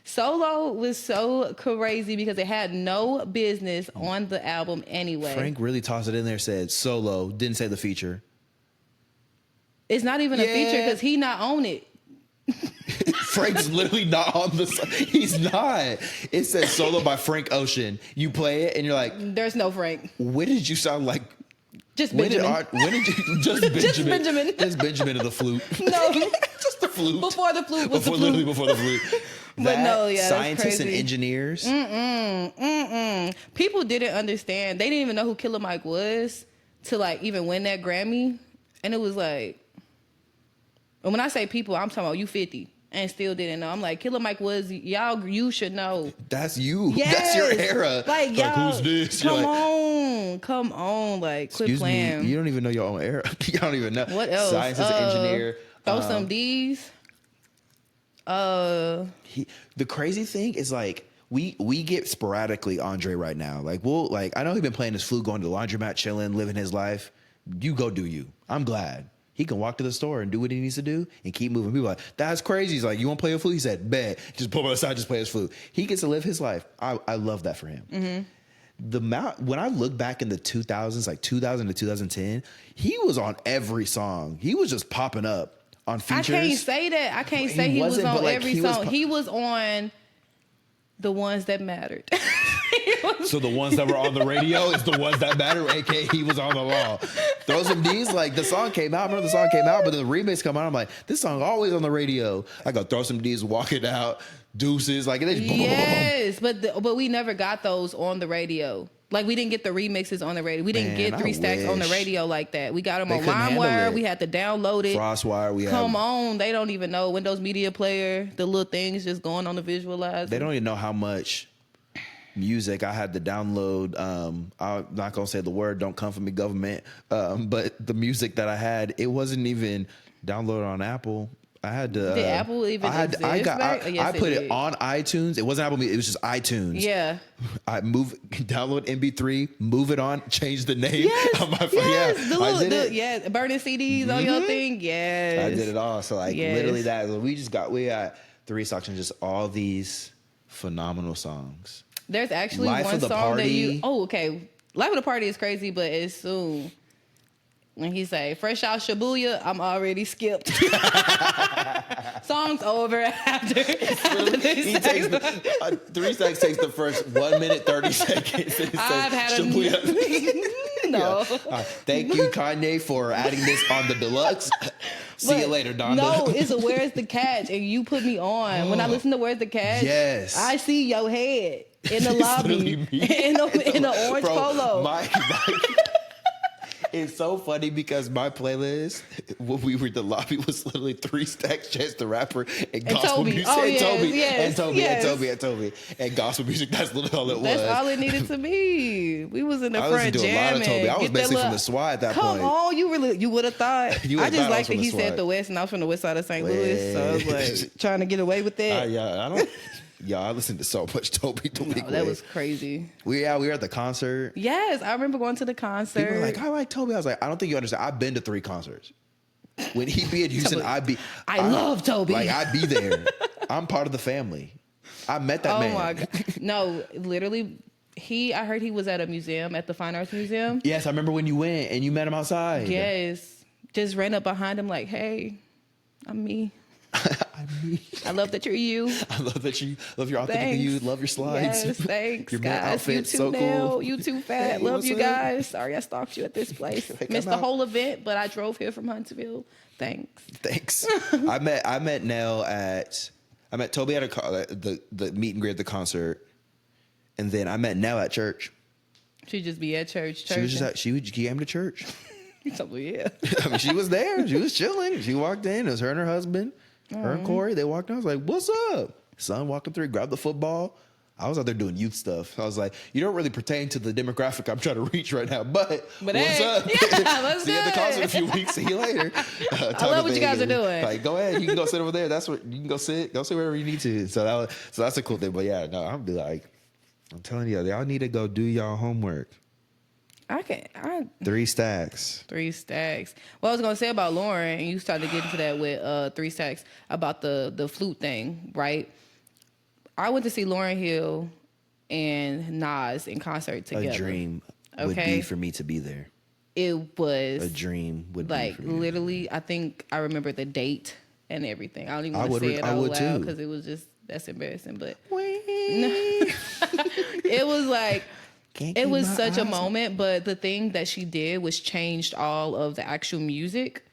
Solo was so crazy because it had no business on the album anyway. Frank really tossed it in there, said solo, didn't say the feature. It's not even a feature because he not on it. Frank's literally not on the song. He's not. It says solo by Frank Ocean. You play it and you're like, there's no Frank. When did you sound like? Just Benjamin. When did you just Benjamin? Just Benjamin. Just Benjamin of the flute. No, just the flute. Before the flute was the flute. Literally before the flute. But no, yeah, scientists that's and crazy. engineers. People didn't understand. They didn't even know who Killer Mike was to like even win that Grammy. And it was like, and when I say people, I'm talking about you 50 and still didn't know. I'm like, Killer Mike was y'all. You should know. That's you. Yes. That's your era. Like y'all, who's this? Come on. Like, quit playing. Me, you don't even know your own era. You don't even know. What else? Scientist, engineer. Throw some D's. The crazy thing is like we get sporadically Andre right now. Like I know he's been playing his flute, going to the laundromat, chilling, living his life. You go do you. I'm glad. He can walk to the store and do what he needs to do and keep moving. People are like, that's crazy. He's like, you want to play a flute? He said, bet. Just pull him aside, just play his flute. He gets to live his life. I love that for him. Mm-hmm. When I look back in the 2000s, like 2000 to 2010, he was on every song. He was just popping up on features. I can't say that. I can't say he was on every song. He was on the ones that mattered. So the ones that were on the radio is the ones that matter, aka he was on the law. Throw some D's, like the song came out. I remember the song came out, but then the remix come out. I'm like, this song always on the radio. I go throw some D's, walk it out, deuces, like it. Yes, but we never got those on the radio. Like we didn't get the remixes on the radio. We didn't get 3 Stacks on the radio like that. We got them on LimeWire. We had to download it. Frostwire. Come on, they don't even know Windows Media Player. The little things just going on the visualizer. They don't even know how much music I had to download. I'm not gonna say the word. Don't come for me, government. But the music that I had, it wasn't even downloaded on Apple. I had to. Did Apple even exist? I put it on iTunes. It wasn't Apple Music. It was just iTunes. Yeah. I download MP3, move it on, change the name on my phone. Yes. Yeah, burning CDs on your thing. Yes. I did it all. So literally that. We got 3 Stacks and just all these phenomenal songs. There's actually Life one of the song Party. that you. Oh, okay. Life of the Party is crazy, but it's soon. When he say "Fresh out Shibuya," I'm already skipped. Song's over after. He takes 3 Stacks takes the first 1 minute 30 seconds. And I've had Shibuya. No. Yeah. Thank you, Kanye, for adding this on the deluxe. See you later, Donda. No, it's a Where's the Catch, and you put me on. When I listen to Where's the Catch, yes, I see your head in the lobby in the orange polo. It's so funny because my playlist, when we were in the lobby, was literally 3 Stacks, Chance the Rapper, and gospel Toby. music. Oh, and yes, Toby. yes, And Toby. yes. And Toby. And Toby. And gospel music. That's literally all it was. That's all it needed to be. We was in the I front listened to a lot of jamming. Toby. I was basically from the SWAT at that point. Come on, you would have thought. You would've I just thought I like was that from he the said SWAT. the West, and I was from the West Side of St. Louis, so I was like trying to get away with that. I listened to so much Toby the week. That was crazy. We were at the concert. Yes, I remember going to the concert. People were like, I like Toby. I was like, I don't think you understand. I've been to 3 concerts. When he be in Houston, I love Toby. Like, I'd be there. I'm part of the family. I met that man. Oh my God. No, literally, I heard he was at a museum, at the Fine Arts Museum. Yes, I remember when you went and you met him outside. Yes. Just ran up behind him like, hey, I'm me. I'm me. I love that you're you. I love that you love your authentic you. Love your slides. Yes, thanks, your guys. outfit, You too so cool. You too fat. Hey, love you what's up? guys. Sorry I stalked you at this place. Missed the whole event, but I drove here from Huntsville. Thanks. I met Nell I met Toby at the meet and greet at the concert, and then I met Nell at church. She'd just be at church. She came to church. Yeah. I mean, she was there. She was chilling. She walked in. It was her and her husband. Her and Corey. They walked in. I was like, "What's up?" Son walking through. Grabbed the football. I was out there doing youth stuff. I was like, you don't really pertain to the demographic I'm trying to reach right now, but what's hey, up? Yeah, let's See you at the concert in a few weeks. See you later. I love what you guys are doing. Like, go ahead. You can go sit over there. That's what you can go sit. Go sit wherever you need to. So that's a cool thing. But yeah, no, I'm telling you, y'all need to go do y'all homework. 3 Stacks. 3 Stacks. What I was gonna say about Lauren, and you started getting to that with 3 Stacks about the flute thing, right? I went to see Lauryn Hill and Nas in concert together. A dream would be for me to be there. It was a dream would be like for me. literally. I think I remember the date and everything. I don't even want to say it out loud because it was just that's embarrassing. But it was like it was such a moment. But the thing that she did was changed all of the actual music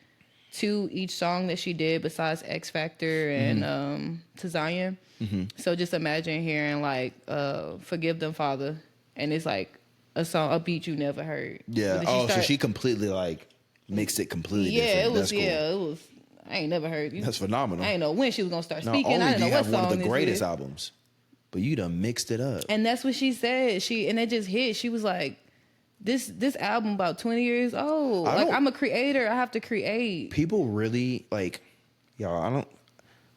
to each song that she did, besides X Factor and To Zion. Mm-hmm. So just imagine hearing like "Forgive Them, Father," and it's like a song, a beat you never heard. Yeah. So she completely like mixed it completely. Yeah, different. it was. That's cool. Yeah, it was. I ain't never heard. That's phenomenal. I didn't know when she was gonna start speaking. Only I didn't know what song. One of the greatest is. albums, but you done mixed it up. And that's what she said. And it just hit. She was like, "This album about 20 years old. I'm a creator. I have to create." People really like, y'all. I'm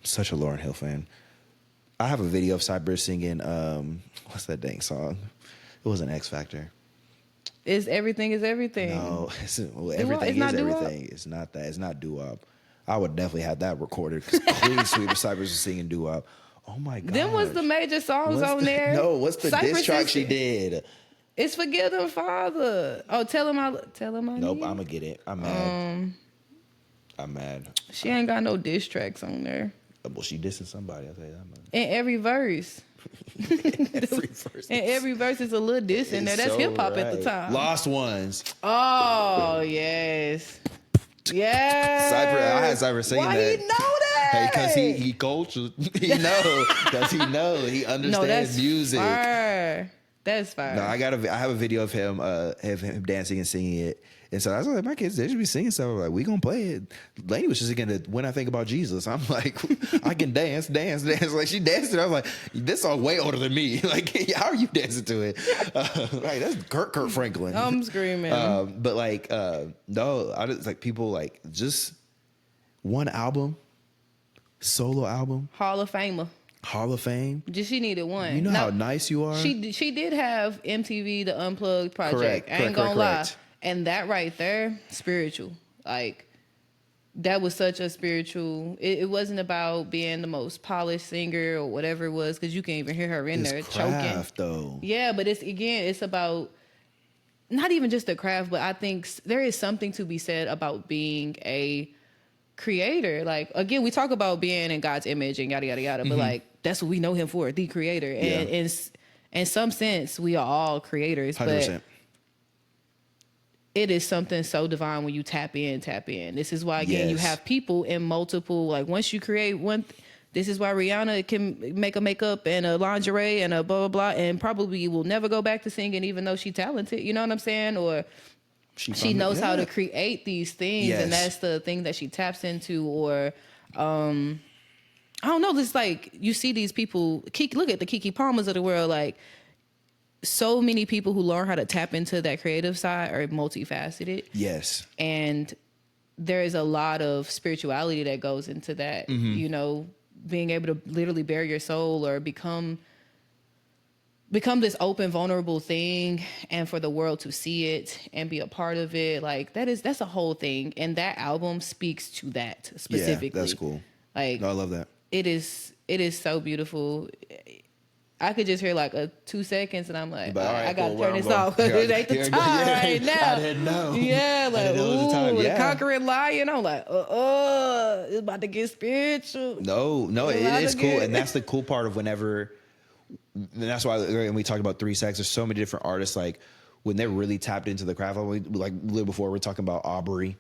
such a Lauryn Hill fan. I have a video of Cypress singing. What's that dang song? It was an X Factor. Is everything is everything? No, everything is everything. It's not that. It's not doo-wop. I would definitely have that recorded because Clean Sweep of Cypress was singing doo-wop. Oh my god! Them was the major songs on there. No, what's the diss track she did? It's Forgive Them, Father. Oh, tell him I Nope, I'm gonna get it. I'm mad. I'm mad. She ain't got no diss tracks on there. Well, she dissing somebody. I'll tell you that much. In every verse. Every verse is a little diss in there. That's hip hop at the time. Lost Ones. Oh yes, yeah. I had Cypress singing that. Why he know that? Hey, because he cultured. He know. Because he know. He understands music. Fire. That's fire. No, I have a video of him dancing and singing it. And so I was like, my kids, they should be singing stuff. Like, we gonna play it. Lainey was just singing it When I Think About Jesus. I'm like, I can dance. Like, she danced it. I was like, this song way older than me. Like, how are you dancing to it? Like, that's Kurt Franklin. I'm screaming. But like, no, I just like people like just one album, solo album, Hall of Famer. Hall of Fame. She needed one. You know how nice you are. She did have MTV The Unplugged project. I ain't gonna lie. And that right there, spiritual. Like, that was such a spiritual. It wasn't about being the most polished singer or whatever it was, because you can't even hear her in there craft, choking. Though. Yeah, but it's about not even just the craft, but I think there is something to be said about being a creator. Like, again, we talk about being in God's image and yada yada yada, but like that's what we know him for, the creator. And in some sense, we are all creators. 100%. But it is something so divine when you tap in. This is why, again, you have people in multiple, like once you create one, this is why Rihanna can make a makeup and a lingerie and a blah, blah, blah, and probably will never go back to singing even though she's talented. You know what I'm saying? Or she knows how to create these things, and that's the thing that she taps into. Or, I don't know, it's like you see these people, look at the Keke Palmers of the world, like, so many people who learn how to tap into that creative side are multifaceted. Yes. And there is a lot of spirituality that goes into that, you know, being able to literally bare your soul or become this open, vulnerable thing, and for the world to see it and be a part of it. Like, that's a whole thing. And that album speaks to that specifically. Yeah, that's cool. Like, no, I love that. It is so beautiful. I could just hear like 2 seconds and I'm like, I gotta turn this off because it ain't the time right now. I didn't know. Yeah, like, the conquering lion. I'm like, it's about to get spiritual. No, it is cool. And that's the cool part of whenever, and that's why when we talked about 3 Sex, there's so many different artists, like when they're really tapped into the craft, like a little before we're talking about Aubrey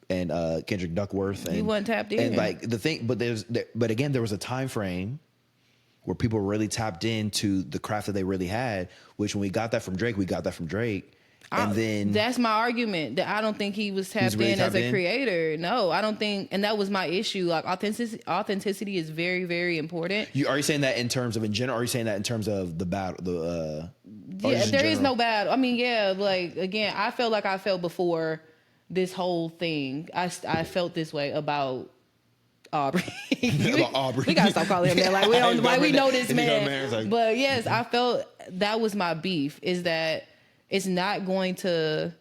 and Kendrick Duckworth. And, he wasn't tapped in. And like the thing, but again, there was a time frame where people really tapped into the craft that they really had, which when we got that from Drake, And then that's my argument, that I don't think he was tapped in as a creator. No, I don't think, and that was my issue. Like, authenticity is very, very important. Are you saying that in terms of in general, or are you saying that in terms of the battle? Yeah, there is no battle. I mean, yeah, like, again, I felt like I felt before this whole thing. I felt this way about Aubrey. We gotta stop calling him that. Like, we don't, like, we know this man. But yes, I felt that was my beef, is that it's not going to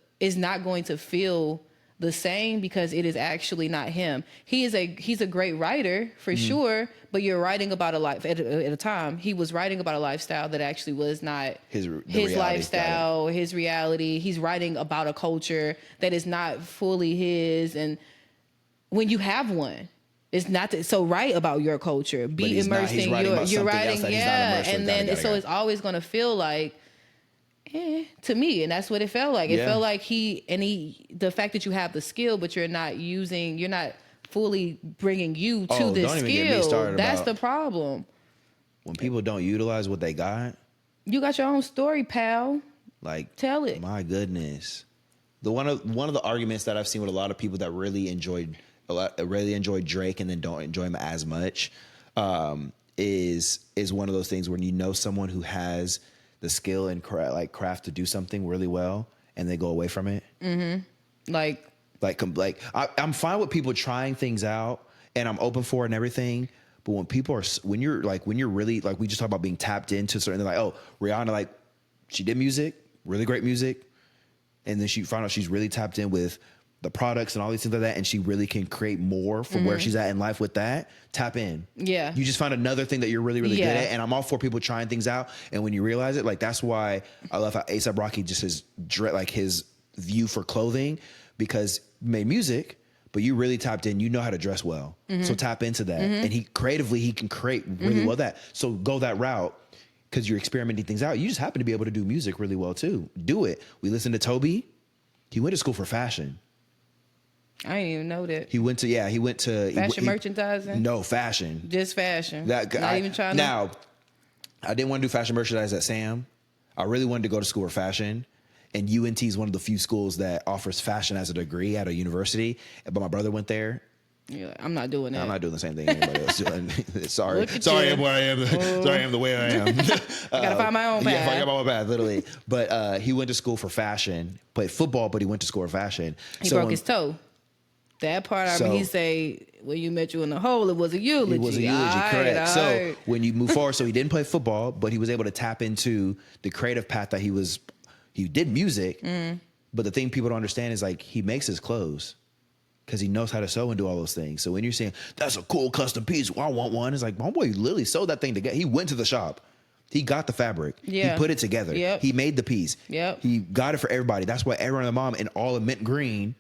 feel the same because it is actually not him. He's a great writer for sure, but you're writing about a life at a time. He was writing about a lifestyle that actually was not his lifestyle, his reality. He's writing about a culture that is not fully his. And when you have one, it's not so write about your culture. Be immersed in you're writing, and then so it's always going to feel like. To me, and that's what it felt like. It felt like the fact that you have the skill, but you're not fully bringing you to this skill. That's the problem. When people don't utilize what they got. You got your own story, pal. Like, tell it. My goodness. One of the arguments that I've seen with a lot of people that really enjoyed Drake and then don't enjoy him as much, is one of those things when you know someone who has the skill and craft to do something really well, and they go away from it. Mm-hmm. I'm fine with people trying things out, and I'm open for it and everything. But when you're really like, we just talk about being tapped into certain, they're like, oh, Rihanna, like she did music, really great music, and then she found out she's really tapped in with the products and all these things like that, and she really can create more from where she's at in life with that. Tap in. Yeah. You just found another thing that you're really, really good at, and I'm all for people trying things out, and when you realize it, like, that's why I love how A$AP Rocky just his view for clothing, because he made music, but you really tapped in, you know how to dress well. So tap into that. And he can create really well that. So go that route, because you're experimenting things out. You just happen to be able to do music really well too. Do it. We listened to Toby. He went to school for fashion. I didn't even know that. He went to fashion merchandising? No, fashion. Just fashion. I didn't want to do fashion merchandise at Sam. I really wanted to go to school for fashion. And UNT is one of the few schools that offers fashion as a degree at a university. But my brother went there. Yeah, I'm not doing that. I'm not doing the same thing anybody else doing. Sorry, I'm where I am. Sorry, I'm the way I am. Gotta find my own path. Yeah, find my own path, literally. But he went to school for fashion, played football, but he went to school for fashion. He broke his toe. That part, he say, when you met you in the hole, it was a eulogy. It was a eulogy, correct. So when you move forward, so he didn't play football, but he was able to tap into the creative path that he did music. But the thing people don't understand is, like, he makes his clothes because he knows how to sew and do all those things. So when you're saying, that's a cool custom piece, I want one, it's like, my boy literally sewed that thing together. He went to the shop. He got the fabric. Yeah. He put it together. Yep. He made the piece. Yep. He got it for everybody. That's why everyone and the mom in all of mint green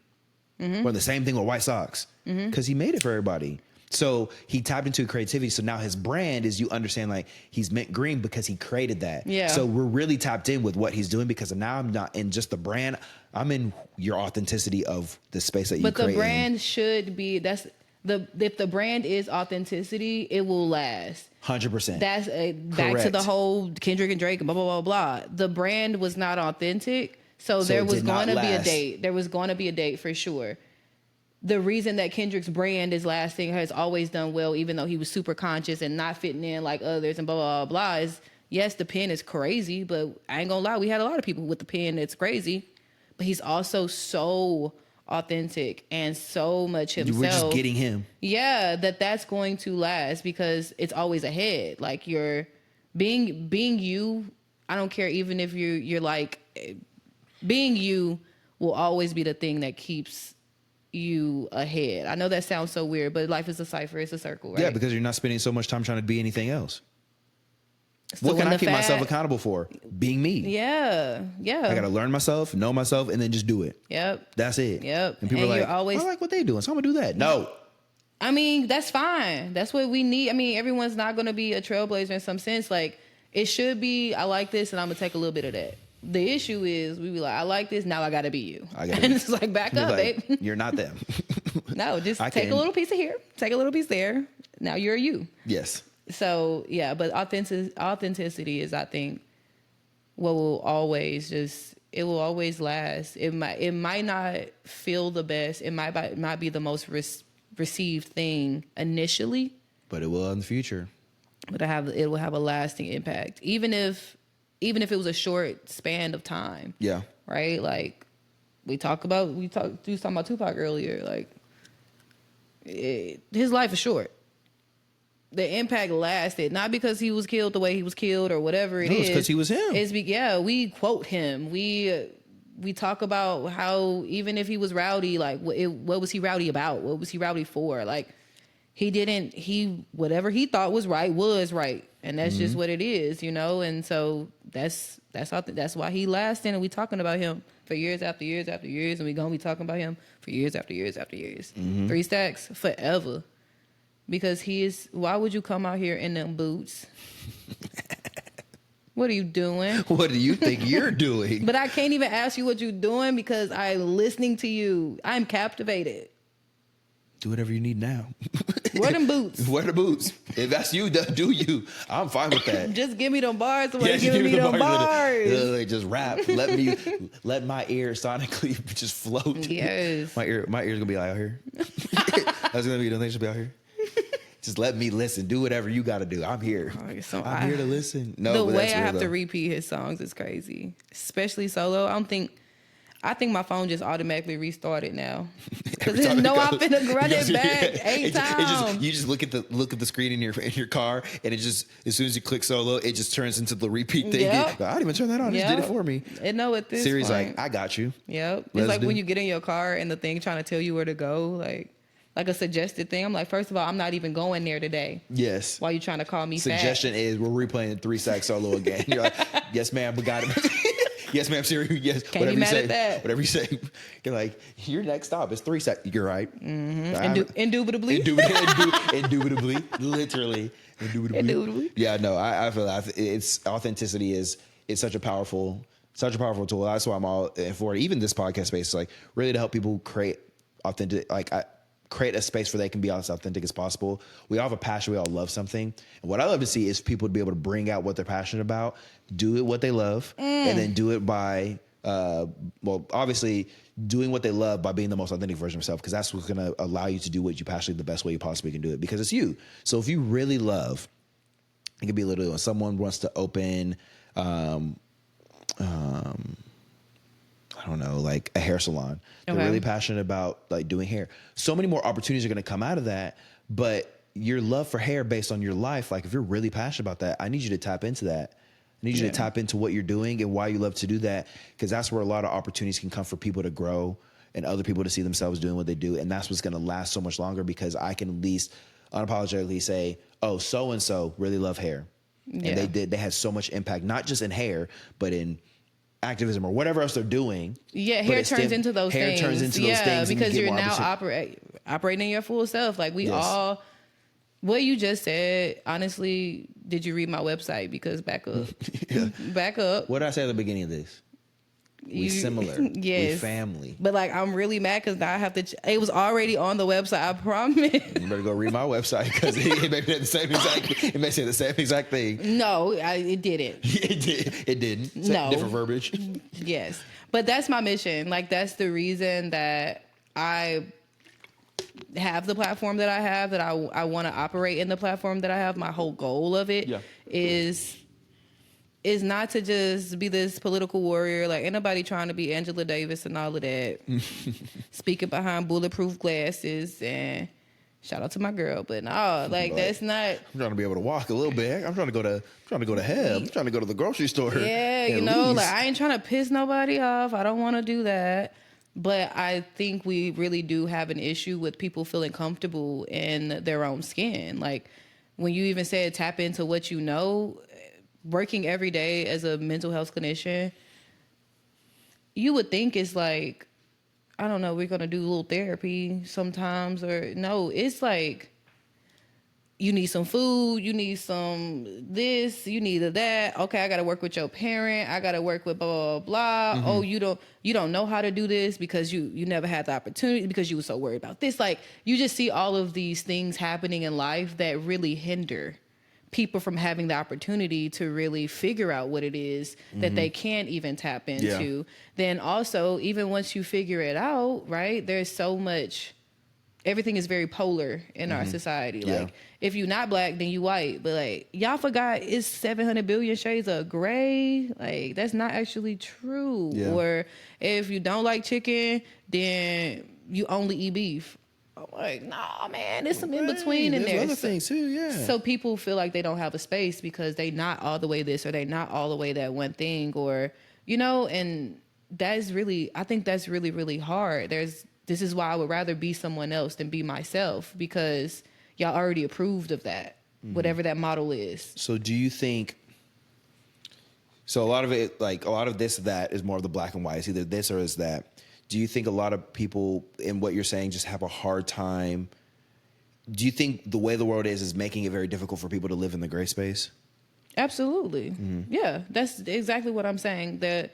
or the same thing with white socks, because he made it for everybody. So he tapped into creativity. So now his brand is, you understand, like, he's mint green because he created that. Yeah. So we're really tapped in with what he's doing, because now I'm not in just the brand. I'm in your authenticity of the space that you create. But the brand should be, if the brand is authenticity, it will last. 100%. That's back to the whole Kendrick and Drake and blah, blah, blah, blah. The brand was not authentic. So there was going to be a date. There was going to be a date for sure. The reason that Kendrick's brand is lasting, has always done well, even though he was super conscious and not fitting in like others and blah, blah, blah, blah, is, yes, the pen is crazy, but I ain't gonna lie, we had a lot of people with the pen that's crazy, but he's also so authentic and so much himself. We're just getting him. Yeah, that's going to last, because it's always ahead. Like, you're being you. I don't care, even if you're like, being you will always be the thing that keeps you ahead. I know that sounds so weird, but life is a cipher. It's a circle, right? Yeah, because you're not spending so much time trying to be anything else. So what can I keep myself accountable for? Being me. Yeah. I got to learn myself, know myself, and then just do it. Yep. That's it. Yep. And people are like, I like what they doing, so I'm going to do that. No. I mean, that's fine. That's what we need. I mean, everyone's not going to be a trailblazer in some sense. Like, it should be, I like this, and I'm going to take a little bit of that. The issue is, we be like, I like this, now I gotta be you. And it's like, back up, like, babe. You're not them. No, just take a little piece of here, take a little piece there. Now you're you. Yes. So, yeah, but authenticity is, I think, what will always it will always last. It might not feel the best. It might be the most received thing initially. But it will in the future. But it will have a lasting impact. Even if it was a short span of time. Yeah. Right? Like, we talked about Tupac earlier. Like, his life is short. The impact lasted, not because he was killed the way he was killed or whatever it is. It's because he was him. We quote him. We we talk about how even if he was rowdy, like what was he rowdy about? What was he rowdy for? Like whatever he thought was right, and that's just what it is, you know. And so that's why he lasted, and we talking about him for years after years after years, and we gonna be talking about him for years after years after years. 3 Stacks forever, because why would you come out here in them boots? What are you doing? What do you think you're doing? But I can't even ask you what you're doing because I'm listening to you. I'm captivated. Do whatever you need now. Wear them boots. Wear the boots. If that's you, do you. I'm fine with that. Just give me them bars. Give me them bars. Just rap. Let my ear sonically just float. Yes. My ear's gonna be out here. That's gonna be the thing. Should be out here. Just let me listen. Do whatever you got to do. I'm here. I'm here to listen. No, the way I have to repeat his songs is crazy, especially solo. I think my phone just automatically restarted now because there's no I'm finna run it back 8 times. You just look at the screen in your car, and it just, as soon as you click solo, it just turns into the repeat thing. Yep. I didn't even turn that on. It just did it for me. And no, at this Siri's point, like, I got you. Yep. It's like when you get in your car and the thing trying to tell you where to go, like a suggested thing. I'm like, first of all, I'm not even going there today. Yes. Why you trying to call me Suggestion fat? is we're replaying the 3 Stacks solo again. You're like, yes, ma'am, we got it. Yes, ma'am, Siri. Yes. Can't whatever be mad you say. At that. Whatever you say. You're like, your next stop is 3 Stacks. You're right. Indubitably. Indubitably. Literally. Indubitably. Yeah, no, I feel that it's authenticity is such a powerful tool. That's why I'm all for it. Even this podcast space is like really to help people create authentic, create a space where they can be as authentic as possible. We all have a passion. We all love something. And what I love to see is people to be able to bring out what they're passionate about, do it what they love, and then do it by, obviously doing what they love by being the most authentic version of yourself, because that's what's going to allow you to do what you passionately the best way you possibly can do it, because it's you. So if you really love, it could be literally when someone wants to open, I don't know, like a hair salon. They're really passionate about like doing hair. So many more opportunities are going to come out of that. But your love for hair based on your life, like if you're really passionate about that, I need you to tap into that. I need you to tap into what you're doing and why you love to do that, because that's where a lot of opportunities can come for people to grow and other people to see themselves doing what they do. And that's what's going to last so much longer, because I can at least unapologetically say, oh, so-and-so really love hair. Yeah. And they had so much impact, not just in hair, but in activism or whatever else they're doing. Yeah, hair turns into those things. Hair turns into those things. Because you're now operating in your full self. Like we all, what you just said, honestly, did you read my website? Because back up. Back up. What did I say at the beginning of this? We similar. Yes. We family. But like, I'm really mad because now I have to, it was already on the website, I promise. You better go read my website, because it may say the same exact thing. No, it didn't. It didn't. No. Different verbiage. Yes. But that's my mission. Like, that's the reason that I have the platform that I have, that I want to operate in the platform that I have. My whole goal of it is not to just be this political warrior. Like, ain't nobody trying to be Angela Davis and all of that. Speaking behind bulletproof glasses, and shout out to my girl, but no, like that's not. I'm trying to be able to walk a little bit. I'm trying to go to hell. I'm trying to go to the grocery store. Yeah, you know, like I ain't trying to piss nobody off. I don't want to do that. But I think we really do have an issue with people feeling comfortable in their own skin. Like when you even said tap into what you know, working every day as a mental health clinician, you would think it's like, I don't know, we're going to do a little therapy sometimes, or no, it's like you need some food, you need some this, you need that. Okay, I got to work with your parent. I got to work with blah, blah, blah. Mm-hmm. Oh, you don't know how to do this because you never had the opportunity because you were so worried about this. Like, you just see all of these things happening in life that really hinder people from having the opportunity to really figure out what it is that they can't even tap into. Then also, even once you figure it out, right, there's so much, everything is very polar in our society. Like, if you're not black, then you white. But like, y'all forgot it's 700 billion shades of gray. Like, that's not actually true. Yeah. Or if you don't like chicken, then you only eat beef. I'm like, nah, man, there's some in between in there. Other things too, yeah. So people feel like they don't have a space because they not all the way this, or they not all the way that one thing, or, you know, and I think that's really, really hard. This is why I would rather be someone else than be myself, because y'all already approved of that, whatever that model is. So do you think, so a lot of it, like a lot of this, that is more of the black and white. It's either this or is that. Do you think a lot of people in what you're saying just have a hard time? Do you think the way the world is making it very difficult for people to live in the gray space? Absolutely. Yeah, that's exactly what I'm saying. The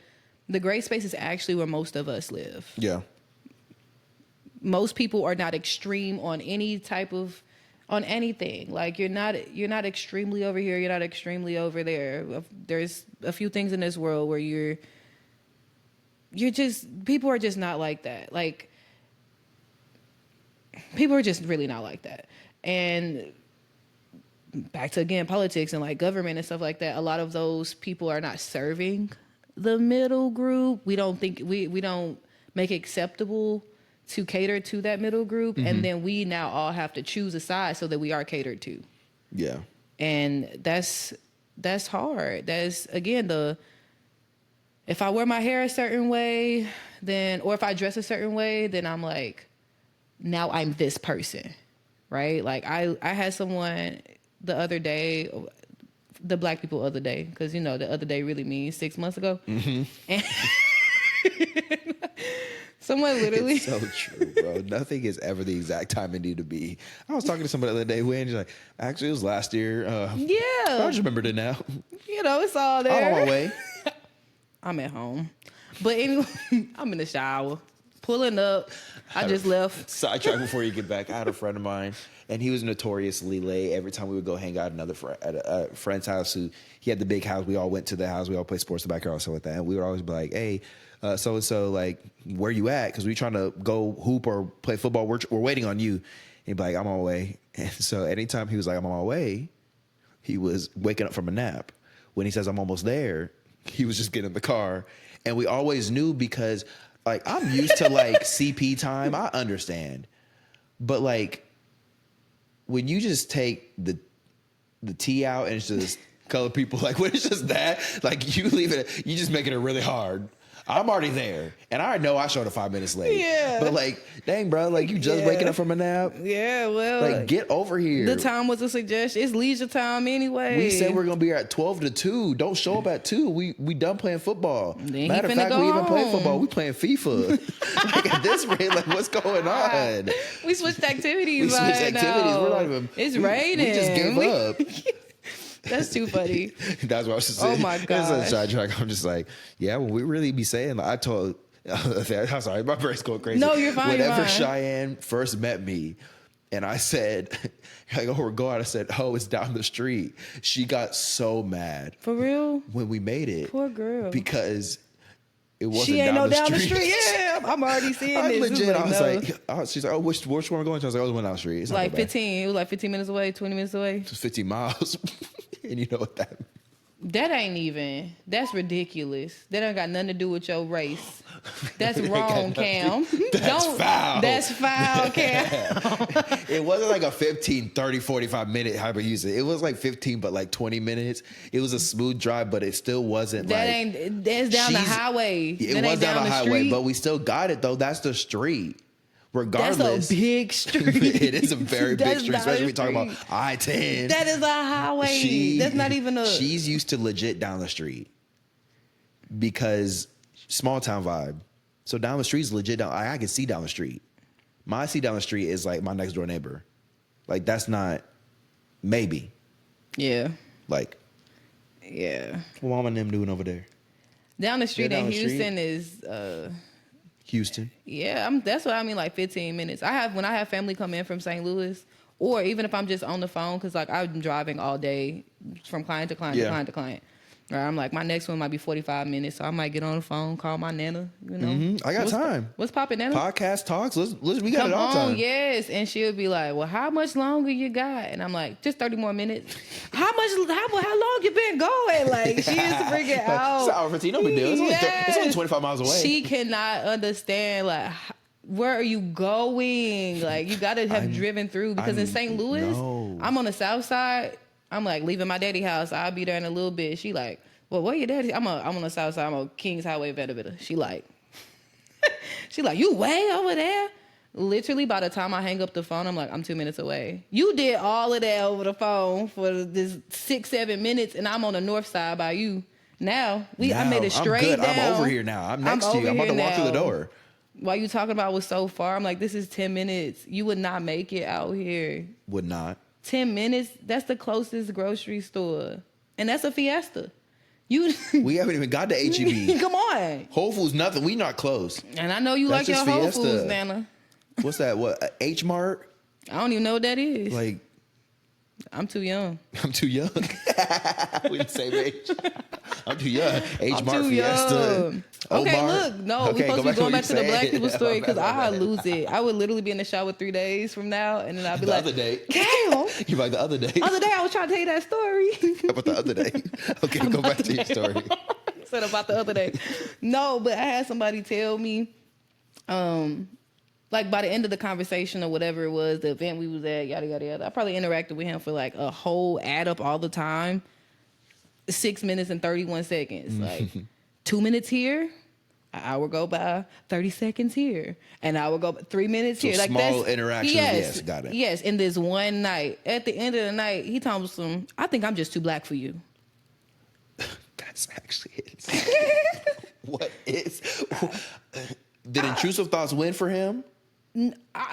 gray space is actually where most of us live. Yeah. Most people are not extreme on on anything. Like you're not extremely over here, you're not extremely over there. There's a few things in this world where you're just, people are just not like that. Like people are just really not like that. And back to, again, politics and like government and stuff like that, a lot of those people are not serving the middle group. We don't make it acceptable to cater to that middle group. And then we now all have to choose a side so that we are catered to. Yeah. And that's hard. That's, again, if I wear my hair a certain way, or if I dress a certain way, then I'm like, now I'm this person, right? Like I had someone the other day, the black people other day, because, the other day really means 6 months ago. And someone literally... It's so true, bro. Nothing is ever the exact time it need to be. I was talking to somebody the other day, and she's like, actually, it was last year. Yeah. I just remembered it now. It's all there. I'm on my way. I'm at home. But anyway, I'm in the shower, pulling up. I just left. Sidetrack before you get back. I had a friend of mine, and he was notoriously late. Every time we would go hang out at a friend's house, he had the big house. We all went to the house. We all played sports in the backyard, stuff like that. And we would always be like, hey, so-and-so, like, where you at? Because we trying to go hoop or play football. We're waiting on you. And he'd be like, I'm on my way. And so anytime he was like, I'm on my way, he was waking up from a nap. When he says, I'm almost there, he was just getting in the car. And we always knew, because, like, I'm used to, like, CP time. I understand. But, like, when you just take the T out and it's just color people, like, when it's just that, like, you leave it, you just making it really hard. I'm already there, and I know I showed up 5 minutes late. Yeah. But, like, dang, bro, like, you just waking up from a nap. Yeah, well. Like, get over here. The time was a suggestion. It's leisure time anyway. We said we're going to be here at 12 to 2. Don't show up at 2. We done playing football. Then Matter of fact, we even play football. We playing FIFA. Like, at this rate, like, what's going on? We switched activities. We're not even. It's raining. We just gave up. That's too funny. That's what I was just saying. Oh my god! It's a sidetrack. I'm just like, yeah, when we really be saying, like, I told. I'm sorry, my brain's going crazy. No, you're fine. Whenever Cheyenne first met me, and I said, like, oh, we're going. I said, oh, it's down the street. She got so mad. For real? When we made it. Poor girl. Because it wasn't she ain't down down the the street. Yeah, I'm already seeing I this. legit, I was no. like, she's like, oh, which one we're going to? I was like, oh, it went down the street. It's like 15. It was like 15 minutes away, 20 minutes away. It was 15 miles. And you know what that means. That ain't even. That's ridiculous. That ain't got nothing to do with your race. That's wrong, Cam. That's foul. That's foul, Cam. It wasn't like a 15, 30, 45 minute hyperuse. It was like 15, but like 20 minutes. It was a smooth drive, but it still wasn't that's down the highway. It was down the highway, but we still got it though. That's the street. Regardless. That's a big street. It is a very big street, especially when we talk about I-10. That is a highway. That's not even a... She's used to legit down the street because small town vibe. So down the street is legit down. I can see down the street. My see down the street is like my next door neighbor. Like, that's not maybe. Yeah. Like. Yeah. What mom and them doing over there? Down the street in Houston is... Houston. Yeah, that's what I mean, like 15 minutes. When I have family come in from St. Louis, or even if I'm just on the phone, because like I'm driving all day from client to client to client to client. Or I'm like, my next one might be 45 minutes, so I might get on the phone, call my nana, you know. Mm-hmm. I got time. What's poppin', nana? Podcast talks. We got it all time. Yes. And she'll be like, well, how much longer you got? And I'm like, just 30 more minutes. How long you been going? Like, she is freaking out. It's an hour 15, no big deal. It's only 25 miles away. She cannot understand, like, where are you going? Like, you got to have driven through. Because in St. Louis, I'm on the south side. I'm like leaving my daddy house. I'll be there in a little bit. She like, well, where your daddy? I'm on the south side. I'm on Kings Highway, Veta. She like, you way over there? Literally, by the time I hang up the phone, I'm like, I'm 2 minutes away. You did all of that over the phone for this 6-7 minutes, and I'm on the north side by you. I made it straight I'm good. down. I'm over here now. I'm next to you. I'm about to walk through the door. While you talking about was so far, I'm like, this is 10 minutes. You would not make it out here. Would not. 10 minutes, that's the closest grocery store. And that's a Fiesta. We haven't even got to H-E-B. Come on. Whole Foods, nothing. We not close. And I know you That's like your just Whole Fiesta. Foods, Nana. What's that? What? H-Mart? I don't even know what that is. Like, I'm too young. I'm too young. We the same age. I'm too young. H-Mart, too Fiesta. young. Okay, O-Mart. look. No, Okay, we're supposed to be going back to the black people story because I lose. lose it. I would literally be in the shower 3 days from now, and then I'd be The like, other day. Kale. You're like, the other day. Other day I was trying to tell you that story. How about the other day? Okay, go back to your story. Said about the other day. No, but I had somebody tell me, like by the end of the conversation or whatever it was, the event we was at, yada, yada, yada. I probably interacted with him for like a whole add up all the time. 6 minutes and 31 seconds. Like 2 minutes here, an hour go by, 30 seconds here. An hour go by, 3 minutes So here. Like small interactions, yes, got it. Yes, in this one night. At the end of the night, he told me some, I think I'm just too black for you. That's actually it. What is? Did intrusive thoughts win for him?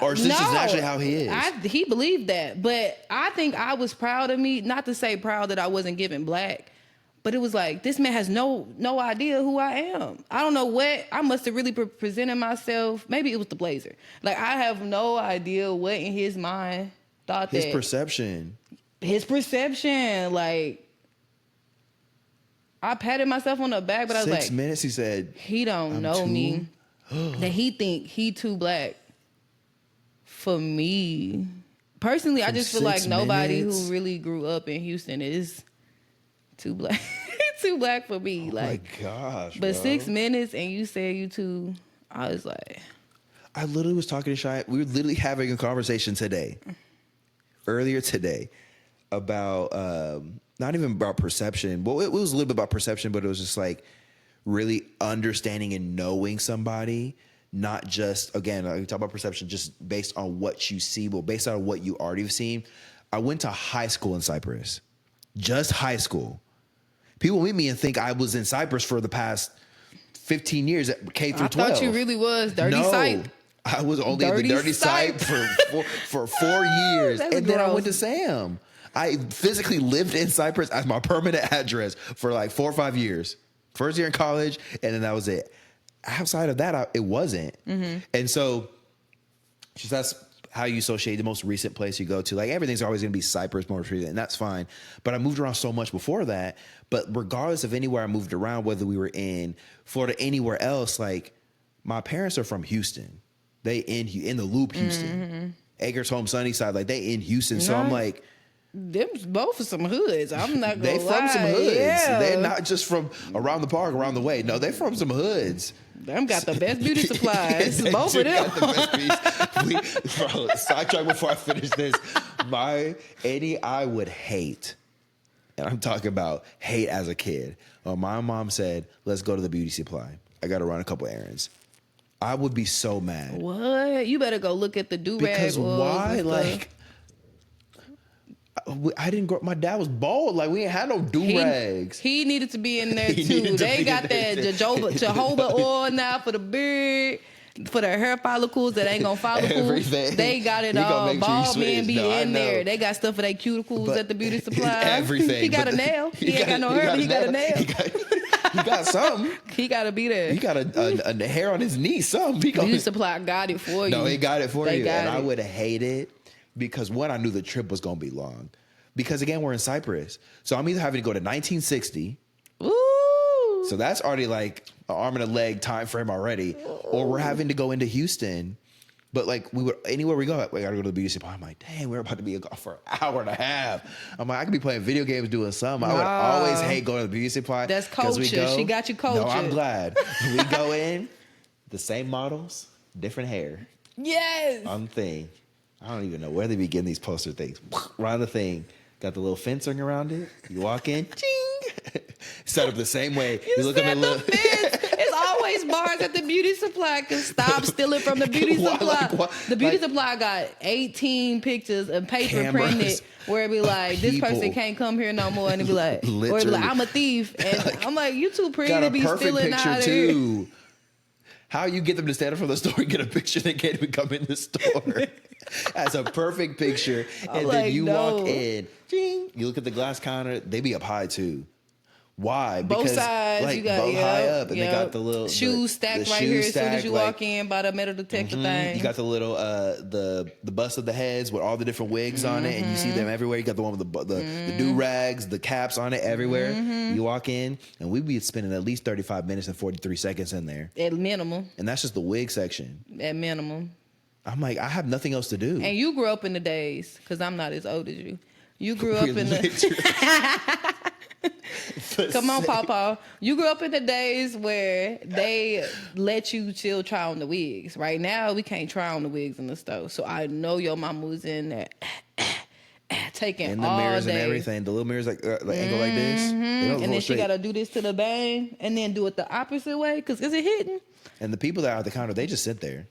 Or is this just actually how he is? He believed that. But I think I was proud of me. Not to say proud that I wasn't giving black. But it was like, this man has no idea who I am. I don't know what. I must have really presented myself. Maybe it was the blazer. Like, I have no idea what in his mind thought His that. His perception. Like, I patted myself on the back, but I was like, 6 minutes, he said. he don't know me. That he think he too black for me. Personally, I just feel like nobody who really grew up in Houston is too black. Too black for me. Oh like, my gosh. but bro. 6 minutes and you said you too, I was like, I literally was talking to Shy. We were literally having a conversation earlier today, about not even about perception. Well, it was a little bit about perception, but it was just like really understanding and knowing somebody, not just, again, we talk about perception just based on what you see, but based on what you already have seen. I went to high school in Cyprus, just high school. People meet me and think I was in Cyprus for the past 15 years at K through 12. I thought you really was dirty Cyp. I was only at the dirty Cyp for 4 years. And then I went to Sam. I physically lived in Cyprus as my permanent address for like 4 or 5 years. First year in college, and then that was it. Outside of that, it wasn't. Mm-hmm. And so just that's how you associate the most recent place you go to. Like, everything's always going to be Cyprus, most recent, and that's fine. But I moved around so much before that. But regardless of anywhere I moved around, whether we were in Florida, anywhere else, like, my parents are from Houston. They in the Loop, Houston. Mm-hmm. Acres Home, Sunnyside, like, they in Houston. So I'm like, them both are some hoods. I'm not gonna they lie. from some hoods. Yeah. They're not just from around the park, around the way. No, they're from some hoods. Them got the best beauty supplies. Both of them. Got the best piece. Bro, sidetrack before I finish this. I would hate, and I'm talking about hate as a kid. My mom said, let's go to the beauty supply. I got to run a couple errands. I would be so mad. What? You better go look at the do-rag. Because why? Like, I didn't grow. My dad was bald. Like, we ain't had no do-rags. He needed to be in there too. They got that jojoba oil now for the beard, for the hair follicles that ain't gonna follicles. Everything. They got it all. Bald men be in there. They got stuff for their cuticles at the beauty supply. Everything. He got a nail. He ain't got no hair, but he got a nail. He got something. He got to be there. He got a hair on his knee. Something. Beauty supply got it for you. No, he got it for you. And I would hate it because, one, I knew the trip was gonna be long. Because, again, we're in Cyprus. So I'm either having to go to 1960. Ooh. So that's already like an arm and a leg time frame already. Or we're having to go into Houston. But, like, anywhere we go, we got to go to the beauty supply. I'm like, dang, we're about to be gone for an hour and a half. I'm like, I could be playing video games doing something. I would always hate going to the beauty supply. That's culture. She got you culture. No, I'm glad. We go in, the same models, different hair. Yes. On the thing. I don't even know where they begin these poster things. Around the thing. Got the little fencing around it. You walk in, ching. Set up the same way. You look at the fence. It's always bars at the beauty supply. Cause stop stealing from the beauty supply. The beauty supply got 18 pictures of paper Cameras, printed where it be like, this person can't come here no more, and it be like, or it be like, I'm a thief, and I'm like, you too pretty to be stealing out of here. How you get them to stand up from the store and get a picture they can't even come in the store? That's a perfect picture. And then you walk in, you look at the glass counter, they be up high too. Why? Both because sides, like you got both high up, and they got the little shoes stacked right here as soon as you walk in by the metal detector thing. You got the little the bust of the heads with all the different wigs on it, and you see them everywhere. You got the one with the do rags, the caps on it everywhere. You walk in, and we be spending at least 35 minutes and 43 seconds in there at minimum, and that's just the wig section at minimum. I'm like, I have nothing else to do. And you grew up in the days, because I'm not as old as you. You grew up in the... Come on, Pawpaw. You grew up in the days where they let you still try on the wigs. Right now, we can't try on the wigs in the store. So I know your mama was in there taking in the all mirrors day. And everything. The little mirrors like angle like this. And then she got to do this to the bang and then do it the opposite way because is it hitting? And the people that are at the counter, they just sit there.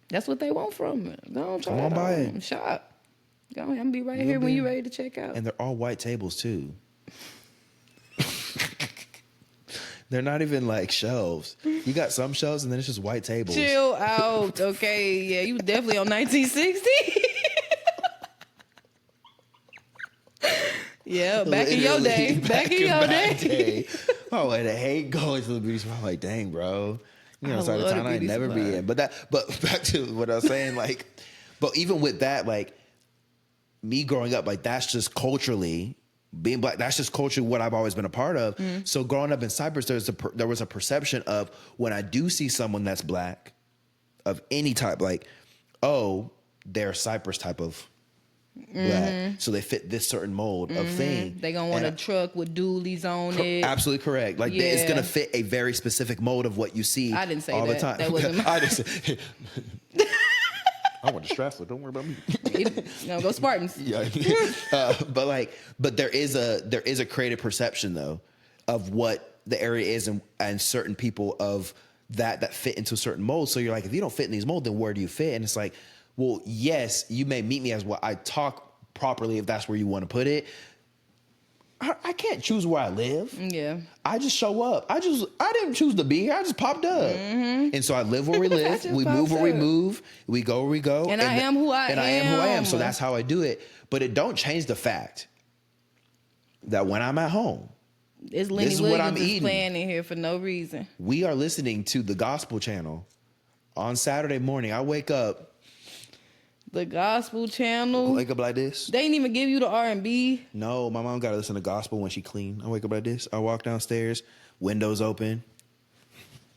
That's what they want from it. Go on, try Come on, buy it. Shop. Go on, I'm going to be right here when you're ready to check out. And they're all white tables, too. They're not even like shelves. You got some shelves and then it's just white tables. Chill out. Okay. Yeah, you definitely on 1960. Yeah, back in your day. Back in your day. Oh, and I hate going to the beauty supply. I'm like, dang, bro. You know, side of town I'd never be in. But back to what I was saying, like, but even with that, like, me growing up, like, that's just culturally being black, that's just culturally what I've always been a part of. So growing up in Cyprus, there was a perception of when I do see someone that's black, of any type, like, oh, they're Cyprus type of black, so they fit this certain mold of thing. They gonna want a truck with dualies on it. Absolutely correct. Like it's gonna fit a very specific mold of what you see. I didn't say all that. The time. That wasn't. I didn't say. I went to Stratford. Don't worry about me. No, go Spartans. Yeah, but there is a creative perception though of what the area is and certain people of that fit into a certain mold. So you're like, if you don't fit in these molds, then where do you fit? And it's like, well, yes, you may meet me as what I talk properly if that's where you want to put it. I can't choose where I live. Yeah. I just show up. I didn't choose to be here. I just popped up. And so I live where we live. We move where we move. We go where we go. And I am who I am. And I am who I am. So that's how I do it. But it don't change the fact that when I'm at home, it's Lenny Williams is playing in here for no reason. We are listening to the gospel channel on Saturday morning. I wake up. The gospel channel. Wake up like this. They didn't even give you the R&B. No, my mom got to listen to gospel when she clean. I wake up like this. I walk downstairs, windows open.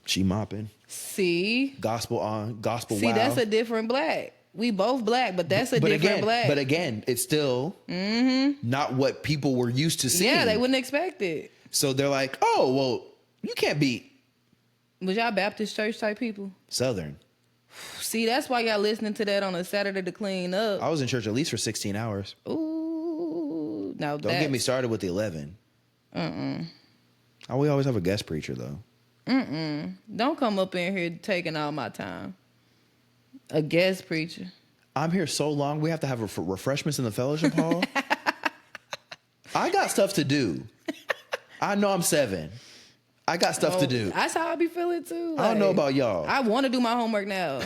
She mopping. See? Gospel on, gospel. See, wow. That's a different black. We both black, but that's a different black. But again, it's still not what people were used to seeing. Yeah, they wouldn't expect it. So they're like, oh, well, you can't be. Was y'all Baptist church type people? Southern. See, that's why y'all listening to that on a Saturday to clean up. I was in church at least for 16 hours. Ooh. Now Don't get me started with the 11. We always have a guest preacher, though. Don't come up in here taking all my time. A guest preacher. I'm here so long, we have to have refreshments in the fellowship hall. I got stuff to do. I know I'm 7. I got stuff to do. That's how I be feeling too. I don't know about y'all. I want to do my homework now.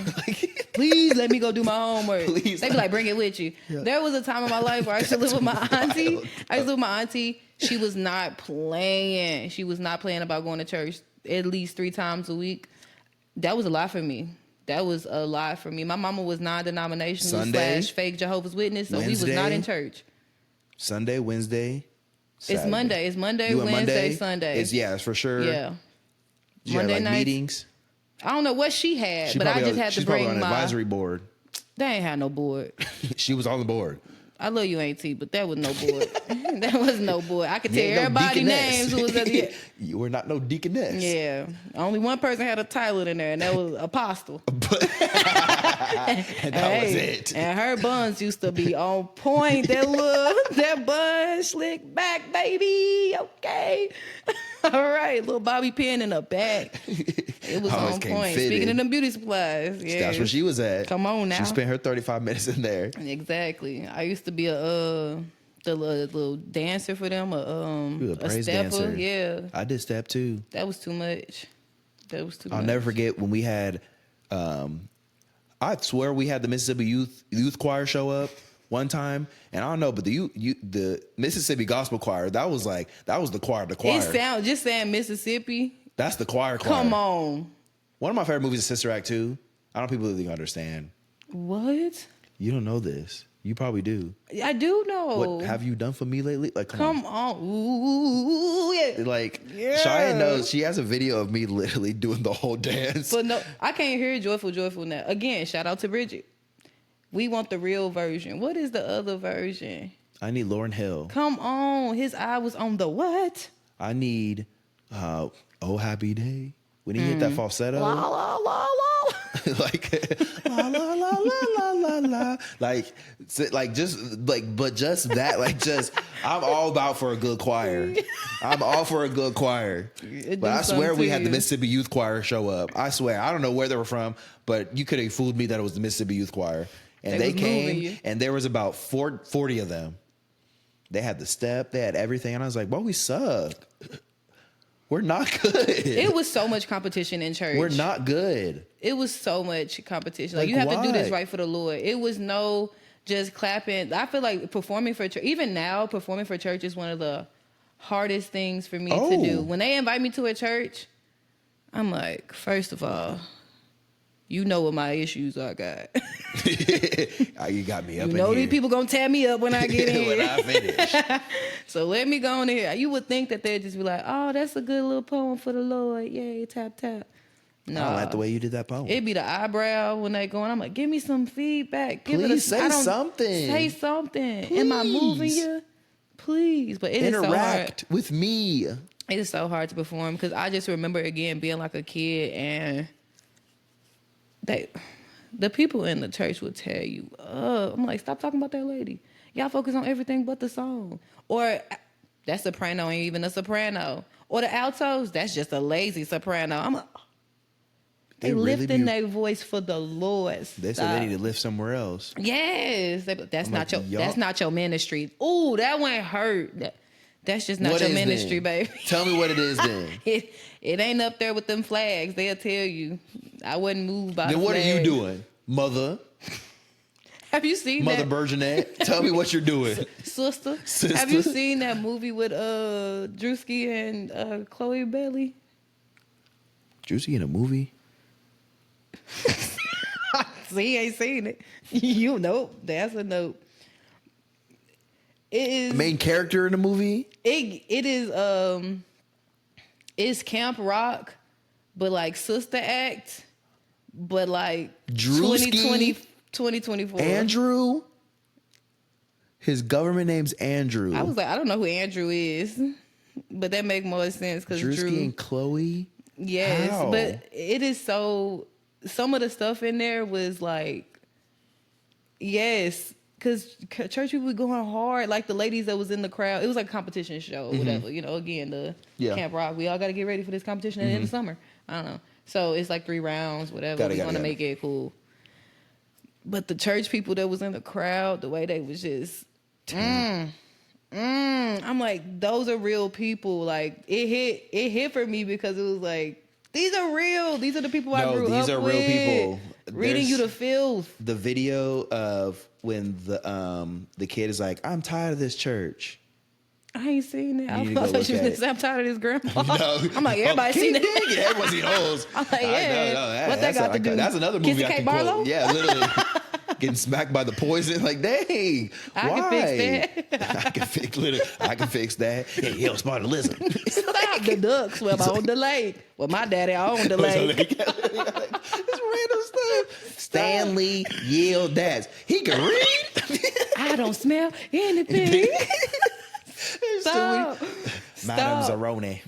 Please let me go do my homework. They be like, bring it with you. Yeah. There was a time in my life where I used to live with my auntie. She was not playing. She was not playing about going to church at least 3 times a week. That was a lot for me. My mama was non-denominational / fake Jehovah's Witness, so Wednesday, we was not in church. Sunday, Wednesday. Saturday. It's Monday, Wednesday, Sunday. It's for sure. Yeah. She Monday night meetings. I don't know what she had, but I just had to bring my advisory board. They ain't had no board. She was on the board. I love you, Auntie, but that was no boy. That was no boy. I could tell You ain't no everybody deaconess. names who was at the You were not no deaconess. Yeah. Only one person had a title in there, and that was Apostle. And that was it. And her buns used to be on point. That bun slick back, baby. Okay. All right. Little bobby pin in the back. It was Always on came point. fitted. Speaking of them beauty supplies. Yeah. That's where she was at. Come on now. She spent her 35 minutes in there. Exactly. I used to be the little dancer for them. You were a praise stepper. dancer. Yeah. I did step too. That was too much. I'll never forget when we had, I swear we had the Mississippi Youth Choir show up one time, and I don't know, but the Mississippi Gospel Choir, that was the choir. It sounds just saying Mississippi. That's the choir. Come on. One of my favorite movies is Sister Act 2. I don't know if people really understand. What? You don't know this. You probably do. I do know. What have you done for me lately? Like, come on. Ooh, yeah. Like, yeah. Cheyenne knows. She has a video of me literally doing the whole dance. But no, I can't hear Joyful now. Again, shout out to Bridget. We want the real version. What is the other version? I need Lauryn Hill. Come on. His eye was on the what? I need Oh Happy Day. When he hit that falsetto. La, la, la, la. Like la la la la la la like just that I'm all about for a good choir. I'm all for a good choir. But I swear we had the Mississippi Youth Choir show up. I swear. I don't know where they were from, but you could have fooled me that it was the Mississippi Youth Choir. And they came and there was about 40 of them. They had the step, they had everything, and I was like, "Well, we suck. We're not good." It was so much competition in church. We're not good. It was so much competition. Like you have to do this right for the Lord. It was no just clapping. I feel like performing for church, even now, performing for church is one of the hardest things for me to do. When they invite me to a church, I'm like, first of all, you know what my issues are, God. You got me up in here. You know these people gonna tear me up when I get in. When I finish. So let me go in here. You would think that they'd just be like, oh, that's a good little poem for the Lord. Yay, tap, tap. No. I don't like the way you did that poem. It'd be the eyebrow when they go, and I'm like, give me some feedback. Please say something. Say something. Please. Am I moving you? Please. But it is so hard. Interact with me. It is so hard to perform because I just remember, again, being like a kid and the people in the church would tear you up. I'm like, stop talking about that lady. Y'all focus on everything but the song. Or that soprano ain't even a soprano. Or the altos, that's just a lazy soprano. I'm like, they lifting their voice for the Lord. They said they need to lift somewhere else. Yes. That's not your ministry. Ooh, that one hurt. That's just not your ministry, baby. Tell me what it is then. It ain't up there with them flags. They'll tell you. I wasn't moved by the Then what flags. are you doing? Mother? Have you seen Mother that? Burgeonette? Tell me what you're doing. Sister? Have you seen that movie with Drewski and Chloe Bailey? Drewski in a movie? See, he ain't seen it. You know, that's a note. It is Main character in the movie? It is it's camp rock, but like sister act, but like Drewski? 2024. Andrew? His government name's Andrew. I was like, I don't know who Andrew is, but that make more sense because Drewski and Chloe? Yes, How? but it is so. Some of the stuff in there was like, yes, because church people were going hard. Like the ladies that was in the crowd, it was like a competition show or whatever. You know, again, the Camp Rock. We all got to get ready for this competition in the summer. I don't know. So it's like 3 rounds, whatever. We want to make it cool. But the church people that was in the crowd, the way they was just, I'm like, those are real people. Like it hit for me because it was like, these are real. These are the people I grew up with. No, these are real people. Reading you to filth. The video of when the kid is like, I'm tired of this church. I ain't seen that. I thought you was gonna say I'm tired of this grandpa. No. I'm like, everybody seen that. Everybody seen those. I'm like, yeah. What that got to do? That's another movie I can quote. Yeah, literally. Getting smacked by the poison, like, dang, I why? can fix that. I can fix that. Hey, yo, Sparta, listen. Stop the ducks. Well, my own delay. Well, my daddy, I own delay. This random stuff. Stanley Yield Dads. He can read. I I don't smell anything. Stop. Stop. Madame Zeroni.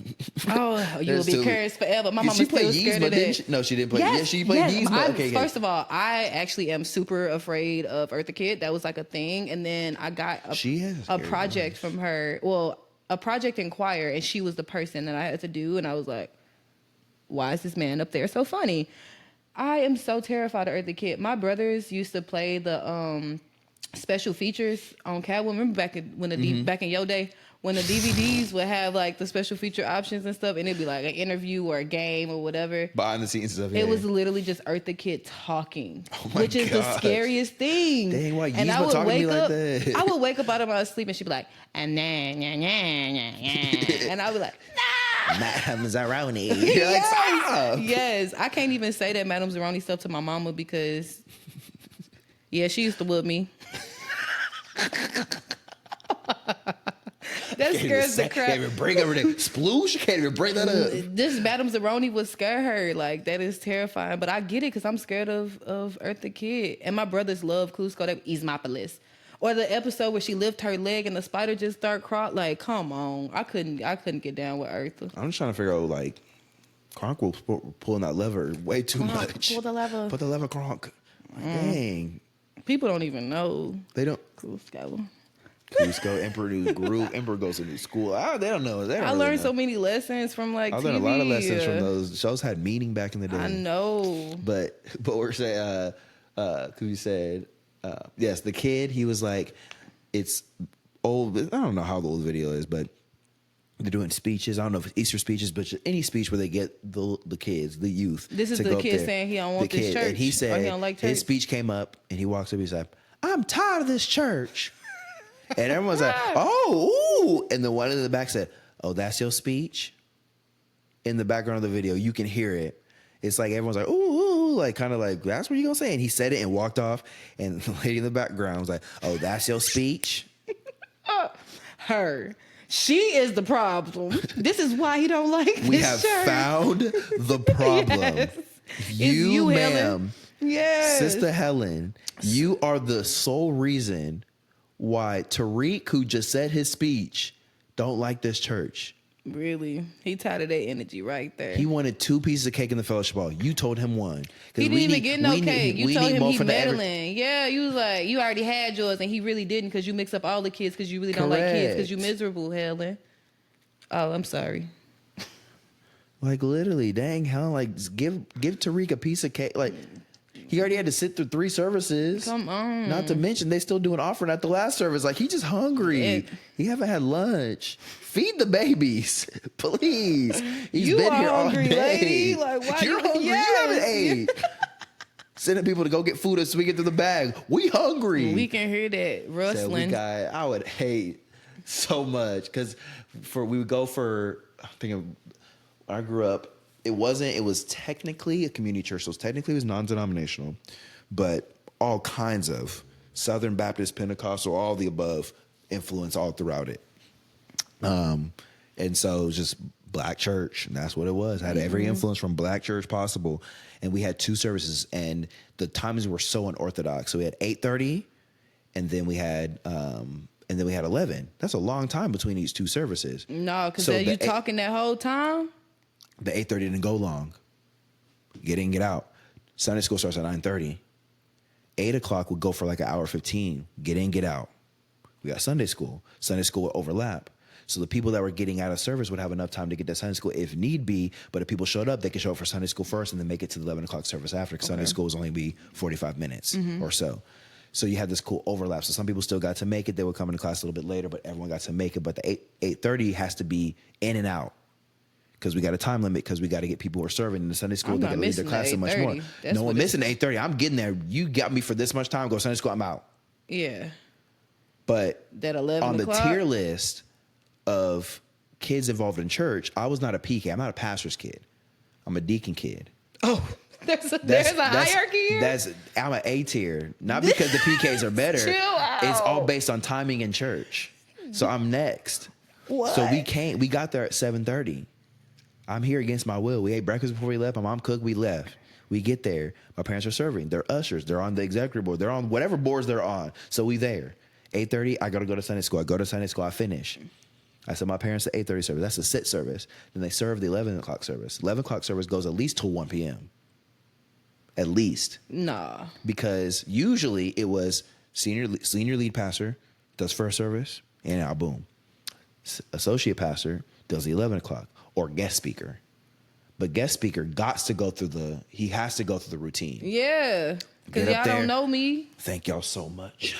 Oh, you will be cursed forever. My mama Did she play still Yeez, scared but of that. didn't she? No, she didn't play. Yeah, she played Yeez. But okay, First of all, I actually am super afraid of Eartha Kitt. That was like a thing, and then I got a project from her. Well, a project in choir, and she was the person that I had to do, and I was like, why is this man up there so funny? I am so terrified of Eartha Kitt. My brothers used to play the special features on Catwoman. Remember back in your day when the DVDs would have like the special feature options and stuff, and it'd be like an interview or a game or whatever. Behind the scenes stuff. Yeah. It was literally just Eartha Kitt talking, which is the scariest thing. Dang, why you talking to me like that? I would wake up out of my sleep and she'd be like, and then, and I would be like, nah. Madame Zeroni. Yes, I can't even say that Madame Zeroni stuff to my mama because, yeah, she used to whoop me. That scares the crap. Can't even bring everything. Sploosh, can't even bring that up. This Madame Zeroni would scare her. Like, that is terrifying. But I get it because I'm scared of Eartha Kitt. And my brothers love Cusco. That Ismapolis. Or the episode where she lifted her leg and the spider just started crawling. Like, come on. I couldn't get down with Eartha. I'm just trying to figure out, like, Kronk was pulling that lever way too much. Pull the lever. Put the lever, Kronk. Dang. People don't even know. They don't. Cusco. Emperor goes to new school. They don't know. I learned so many lessons from like I learned TV. a lot of lessons from those shows. Had meaning back in the day. I know. But we're saying, Kubi said, yes, the kid. He was like, it's old. I don't know how old the video is, but they're doing speeches. I don't know if it's Easter speeches, but just any speech where they get the kids, the youth. This is the kid saying he don't want this church. And he said he don't like church. His speech came up, and he walks up. He's like, "I'm tired of this church." And everyone's like, oh, ooh. And the one in the back said, oh, that's your speech? In the background of the video, you can hear it. It's like everyone's like, ooh, like kind of like, that's what you going to say? And he said it and walked off. And the lady in the background was like, oh, that's your speech? Her. She is the problem. This is why he don't like this We have church. found the problem. Yes. You, ma'am, Helen? Yes. Sister Helen, you are the sole reason why Tariq, who just said his speech, don't like this church. Really? He tired of that energy right there. He wanted 2 pieces of cake in the fellowship hall. You told him 1. He didn't even get no cake. You told him he meddling. Yeah, you was like, you already had yours, and he really didn't because you mix up all the kids because you really don't like kids because you miserable, Helen. Oh, I'm sorry. Like, literally, dang, Helen, like, give Tariq a piece of cake. Like, he already had to sit through 3 services. Come on. Not to mention, they still do an offering at the last service. Like, he just hungry. He haven't had lunch. Feed the babies, please. He's been here all day. Lady. Like, why You're hungry. Yes. You haven't ate. Sending people to go get food as we get to the bag. We hungry. We can hear that rustling. I would hate so much because we would go for, I think I grew up. It was technically a community church. So it was non-denominational, but all kinds of Southern Baptist, Pentecostal, all the above influence all throughout it. And so it was just black church, and that's what it was. It had every influence from black church possible. And we had 2 services, and the timings were so unorthodox. So we had 8:30, and then we had 11. That's a long time between these 2 services. No, because you talking that whole time? The 8:30 didn't go long. Get in, get out. Sunday school starts at 9:30. 8 o'clock would go for like an hour 15. Get in, get out. We got Sunday school. Sunday school would overlap. So the people that were getting out of service would have enough time to get to Sunday school if need be. But if people showed up, they could show up for Sunday school first and then make it to the 11 o'clock service after. Because Sunday school was only be 45 minutes or so. So you had this cool overlap. So some people still got to make it. They would come into class a little bit later, but everyone got to make it. But the 8:30 has to be in and out. Because we got a time limit, because we got to get people who are serving in the Sunday school. They got to leave their class so much more. No one missing 8:30. I'm getting there. You got me for this much time. Go Sunday school. I'm out. Yeah. But that 11 on o'clock? the tier list of kids involved in church, I was not a PK. I'm not a pastor's kid. I'm a deacon kid. Oh, there's a hierarchy here? I'm an A tier. Not because the PKs are better. Chill out. It's all based on timing in church. So I'm next. What? So we got there at 7:30. I'm here against my will. We ate breakfast before we left. My mom cooked. We left. We get there. My parents are serving. They're ushers. They're on the executive board. They're on whatever boards they're on. So we there. 8:30, I got to go to Sunday school. I go to Sunday school, I finish. I send my parents to 8:30 service. That's a sit service. Then they serve the 11 o'clock service. 11 o'clock service goes at least till 1 p.m. At least. Nah. Because usually it was senior lead pastor does first service, and now boom. Associate pastor does the 11 o'clock, or guest speaker. But guest speaker has to go through the routine. Yeah. Because y'all don't know me. Thank y'all so much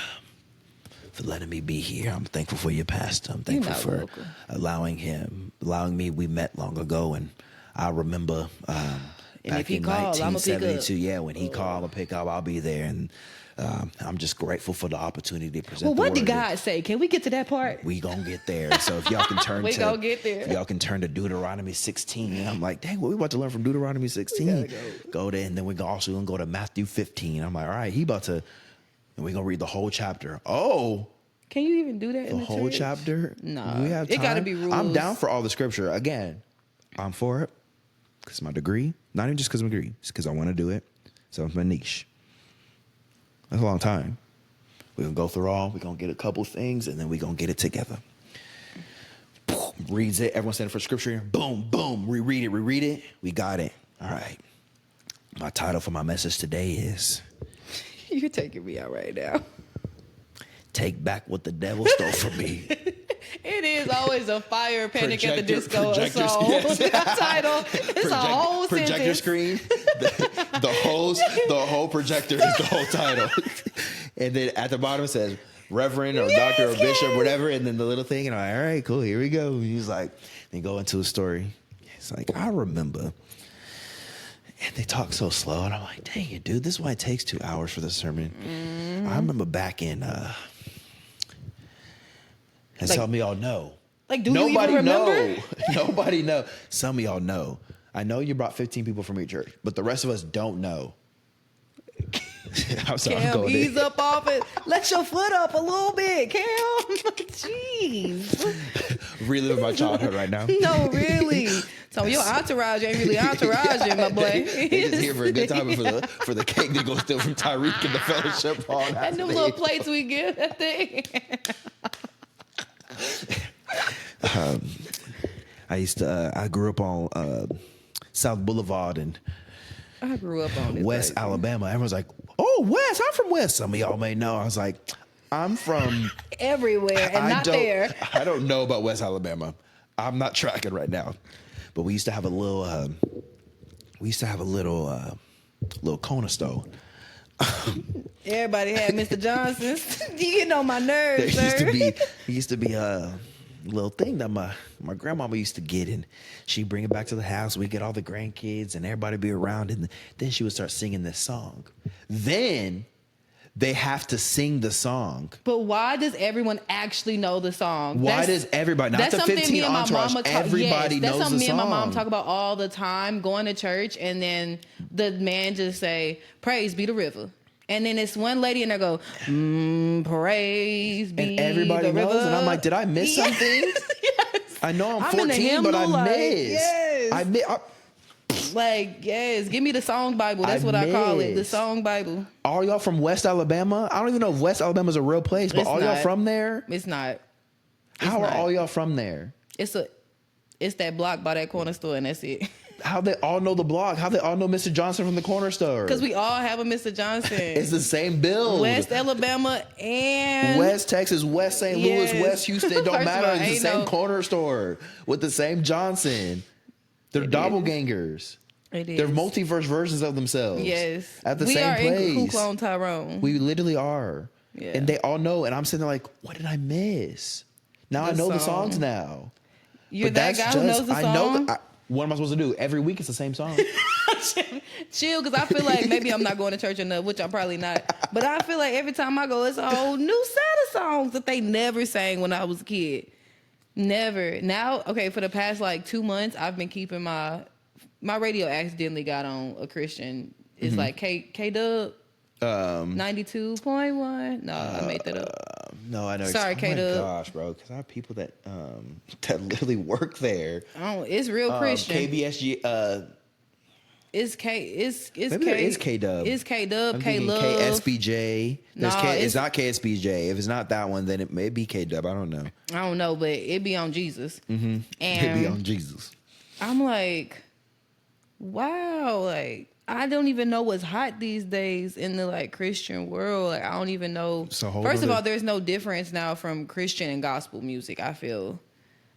for letting me be here. I'm thankful for your pastor. I'm thankful for welcome. allowing me. We met long ago, and I remember and back if he in called, I'm gonna pick up. 1972. Yeah, when he called, I'm gonna pick up. I'll be there, and I'm just grateful for the opportunity to present. Well, what the did word. God say? Can we get to that part? We gonna get there. So if y'all can turn We gonna get there. If y'all can turn to Deuteronomy 16. And I'm like, dang, what we about to learn from Deuteronomy 16? Go there, and then we're also gonna go to Matthew 15. I'm like, all right, he about to, and we're gonna read the whole chapter. Oh, can you even do that in the whole church? chapter? No, we have time. it gotta be rules. I'm down for all the scripture. Again, I'm for it because my degree. Not even just because I'm a degree, it's because I want to do it. So it's my niche. That's a long time. We're going to go through all. We're going to get a couple things, and then we're going to get it together. Reads it. Everyone standing for scripture. Boom, boom. Reread it. We got it. All right. My title for my message today is... You're taking me out right now. Take back what the devil stole from me. It is always a fire, Panic at the Disco song. Yes. Title. It's a whole projector sentence. Screen. The whole projector is the whole title. And then at the bottom it says Reverend or Doctor or Bishop, whatever. And then the little thing, and I'm like, all right, cool, here we go. And he's like, they go into a story. It's like, I remember. And they talk so slow. And I'm like, dang it, dude, this is why it takes 2 hours for the sermon. Mm-hmm. I remember back in, and some of y'all know. Like, do you even remember? Nobody know. Some of y'all know. I know you brought 15 people from your church, but the rest of us don't know. I'm sorry, Cam, ease up off it. Let your foot up a little bit, Cam. Jeez. Reliving my childhood right now. No, really. So your entourage ain't really entouraging, my boy. They just here for a good time and for the cake that goes still from Tyreek and the fellowship hall. And them little plates we give that thing. I grew up on South Boulevard and I grew up on this West place. Alabama. Everyone's like, oh, West, I'm from West. Some of y'all may know. I was like, I'm from everywhere and not there. I don't know about West Alabama. I'm not tracking right now. But we used to have a little little corner store. Everybody had Mr. Johnson's. You getting on my nerves, There sir. used to be a little thing that my grandmama used to get, and she'd bring it back to the house. We'd get all the grandkids and everybody be around, and then she would start singing this song. Then they have to sing the song. But why does everyone actually know the song? Why does everybody, not the 15 entourage, everybody knows the song? That's something me and my mom talk about all the time, going to church, and then the man just say, praise be the river. And then it's one lady and they go, praise be and everybody the knows, river. and I'm like, did I miss something? Yes. I know I'm in the 14, but I hymnal, like, missed. yes. Like, yes, give me the song Bible. That's what I call it, the missed. song Bible. All y'all from West Alabama? I don't even know if West Alabama's a real place, but It's all y'all not. from there? It's not. How not. are all y'all from there? It's that block by that corner store, and that's it. How they all know the blog? How they all know Mr. Johnson from the corner store? Because we all have a Mr. Johnson. It's the same build. West Alabama and West Texas, West St. Louis, Yes. West Houston. It don't First of matter. all, It's the ain't same no- corner store with the same Johnson. They're It is. doppelgangers. It is. They're multiverse versions of themselves. Yes. At the we same are place. in Kuklon Tyrone. We literally are. Yeah. And they all know. And I'm sitting there like, what did I miss? Now I The know the song. songs now. You're But that that's guy who just- knows the I song? know that. What am I supposed to do? Every week it's the same song. Chill, because I feel like maybe I'm not going to church enough, which I'm probably not. But I feel like every time I go, it's a whole new set of songs that they never sang when I was a kid. Never. Now, okay, for the past like 2 months, I've been keeping my radio accidentally got on a Christian. It's like K-Dub. 92.1. No, I made that up. No, I know. Sorry, Oh my K-Dub. gosh, bro. Because I have people that that literally work there. It's real Christian. KBSG. It's Maybe there is K-Dub. It's K-Dub, I'm thinking K-Love. KSBJ. It's not KSBJ. If it's not that one, then it may be K-Dub. I don't know. I don't know, but it be on Jesus. Mm-hmm. And it be on Jesus. I'm like, wow, like I don't even know what's hot these days in the like Christian world. Like I don't even know. So First of all, there's no difference now from Christian and gospel music, I feel.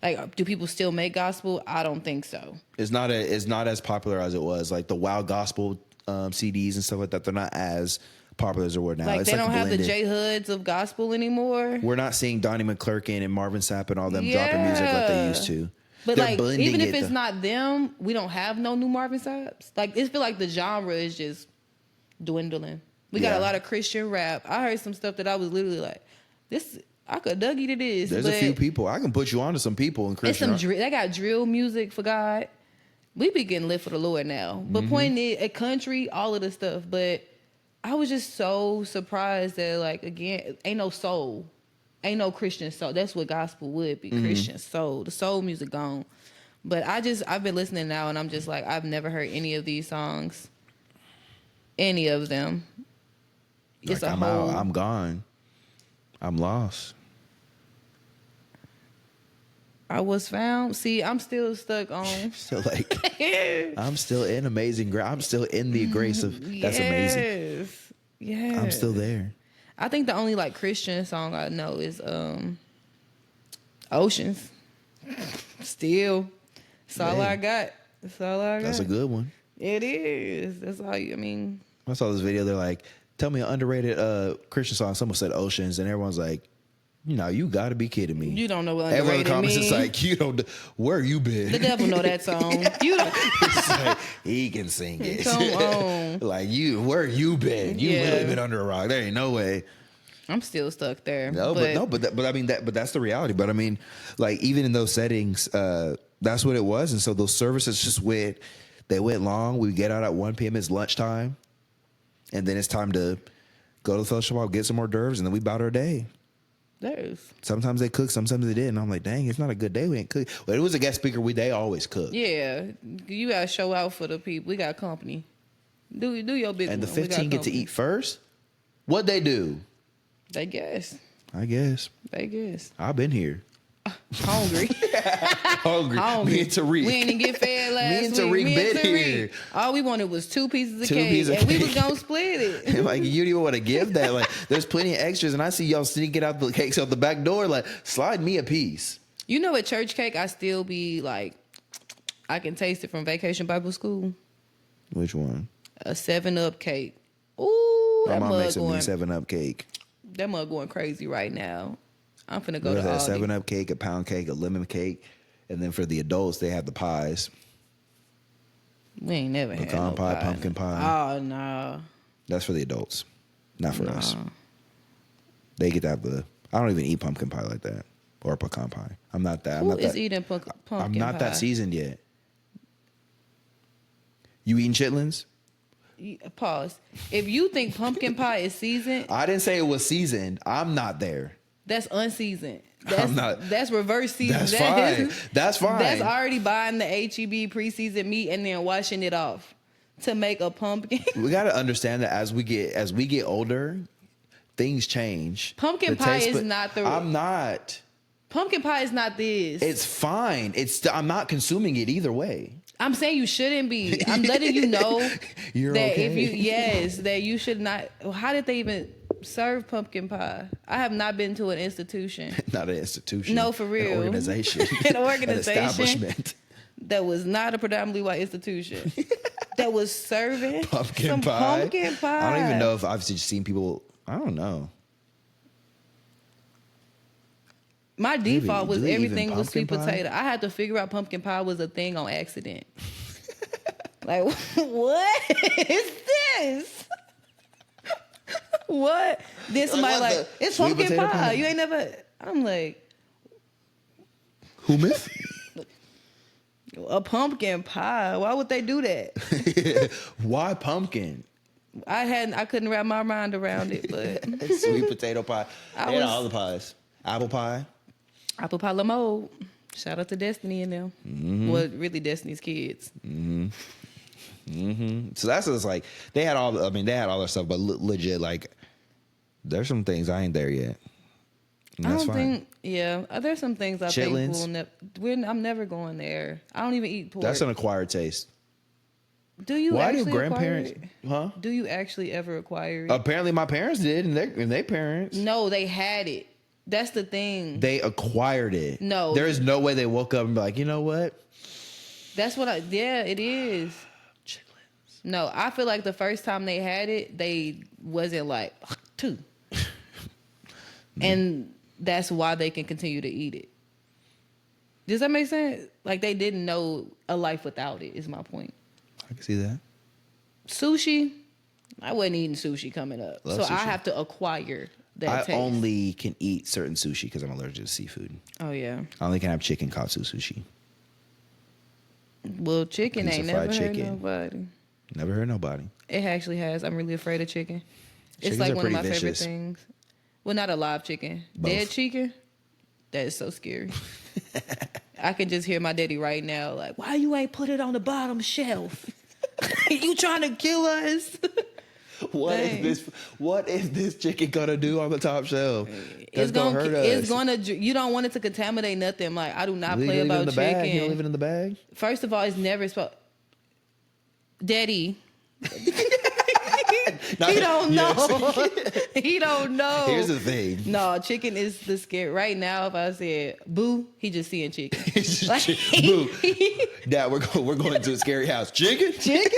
Like, do people still make gospel? I don't think so. It's not as popular as it was. Like the Wow Gospel CDs and stuff like that. They're not as popular as they were now. Like it's they like don't have the blended. J Hoods of gospel anymore. We're not seeing Donnie McClurkin and Marvin Sapp and all them dropping music like they used to. But They're like, blending even if it it's not them, we don't have no new Marvin Sapps. Like, it feel like the genre is just dwindling. We got a lot of Christian rap. I heard some stuff that I was literally like, this. I could Dougie to this. There's a few people. I can put you on to some people in Christian. It's some they got drill music for God. We be getting lit for the Lord now. But pointing it at country, all of the stuff. But I was just so surprised that, like, again, ain't no soul. Ain't no Christian soul. That's what gospel would be, Christian soul. The soul music gone. But I've been listening now, and I'm just like, I've never heard any of these songs. Any of them. It's like, I'm out. I'm gone. I'm lost. I was found. See, I'm still stuck on. So like, I'm still in amazing grace. I'm still in the grace of that's amazing. Yeah, I'm still there. I think the only like Christian song I know is Oceans. Still, that's all I got. That's all I got. That's a good one. It is. That's all. I mean, I saw this video. They're like, tell me an underrated Christian song. Someone said Oceans, and everyone's like, you got to be kidding me. You don't know what everyone in underrated the comments means. is like, you don't. Where you been? The devil know that song. You don't. It's like, he can sing it. Come on. Like where you been? You really been under a rock? There ain't no way. I'm still stuck there. But I mean that's the reality. But I mean, like even in those settings, that's what it was. And so those services just went long. We get out at 1 p.m. It's lunchtime, and then it's time to go to the fellowship hall, get some hors d'oeuvres, and then we about our day. Sometimes they cook, sometimes they didn't. I'm like, dang, it's not a good day. We ain't cook. But it was a guest speaker. They always cook. Yeah, you gotta show out for the people. We got company. Do your big. And the one. 15 get to eat first. What they do? They guess. I guess. They guess. I've been here. Hungry. Hungry. Me and Tariq. We didn't get fed last week. Me and Tariq been here. All we wanted was 2 pieces of cake, and we was gonna split it. Like, you don't even want to give that. Like, there's plenty of extras, and I see y'all sneaking out the cakes out the back door. Like, slide me a piece. You know, at church cake, I still be like, I can taste it from Vacation Bible School. Which one? A 7-Up cake. Ooh, My that mom mug makes a going. me 7-Up cake. That mug going crazy right now. I'm finna go to There's a Aldi. 7-Up cake, a pound cake, a lemon cake, and then for the adults, they have the pies. We ain't never had Pecan no pie, pie. pumpkin pie. Oh no. That's for the adults, not for us. They get to have I don't even eat pumpkin pie like that or pecan pie. I'm not that. Who is eating pumpkin pie? I'm not that seasoned yet. You eating chitlins? Pause. If you think pumpkin pie is seasoned, I didn't say it was seasoned. I'm not there. that's unseasoned. I'm not. That's reverse season. That's fine. That's fine. That's already buying the HEB pre-seasoned meat and then washing it off to make a pumpkin. We got to understand that as we get older, things change. Pumpkin pie is not the. I'm not. Pumpkin pie is not this. It's fine. I'm not consuming it either way. I'm saying you shouldn't be. I'm letting you know You're that okay. that you should not. How did they even serve pumpkin pie? I have not been to an institution. Not an institution. No, for real. An organization. An organization. An establishment. That was not a predominantly white institution. That was serving Pumpkin pie. Pumpkin pie. I don't even know if I've just seen people. I don't know. My default was do they even everything was sweet pumpkin pie? potato. I had to figure out pumpkin pie was a thing on accident. Like, what is this? What? Then somebody Like, like, it's sweet pumpkin potato pie. pie? You ain't never. I'm like, Hummus? a pumpkin pie. Why would they do that? Why pumpkin? I couldn't wrap my mind around it, but Sweet potato pie. I They had was- all the pies. Apple pie. apple pie mode. Shout out to Destiny and them. Mm-hmm. Well, really Destiny's kids. Mm-hmm. So that's just like they had all. I mean, they had all their stuff, but legit, like there's some things I ain't there yet. And I that's don't fine. think. Yeah, there's some things I Chitlins? think I'm never going there. I don't even eat pork. That's an acquired taste. Do you? Why actually do grandparents? Acquire it? Huh? Do you actually ever acquire it? Apparently, my parents did, and their parents. No, they had it. That's the thing. They acquired it. No. There is no way they woke up and be like, you know what? That's what yeah, it is. Chitlins. No, I feel like the first time they had it, they wasn't like, two. And that's why they can continue to eat it. Does that make sense? Like, they didn't know a life without it, is my point. I can see that. Sushi, I wasn't eating sushi coming up. Love so sushi. I have to acquire that I taste. only can eat certain sushi because I'm allergic to seafood. Oh, yeah. I only can have chicken katsu sushi. Well, chicken Piece ain't of fried never hurt chicken. nobody. Never heard nobody. It actually has. I'm really afraid of chicken. It's Chickens like are one of my pretty favorite vicious. things. Well, not a live chicken. Both. Dead chicken? That is so scary. I can just hear my daddy right now, like, why you ain't put it on the bottom shelf? You trying to kill us? What is this chicken gonna do on the top shelf? It's gonna hurt us. It's gonna. You don't want it to contaminate nothing. Like, I do not Leave play it in about the chicken. bag. You don't leave it in the bag. First of all, it's never supposed. Daddy. He don't know. He don't know. Here's the thing. No, chicken is the scare. Right now, if I said boo, he just seeing chicken. Boo. Dad, we're going to a scary house. Chicken? Chicken?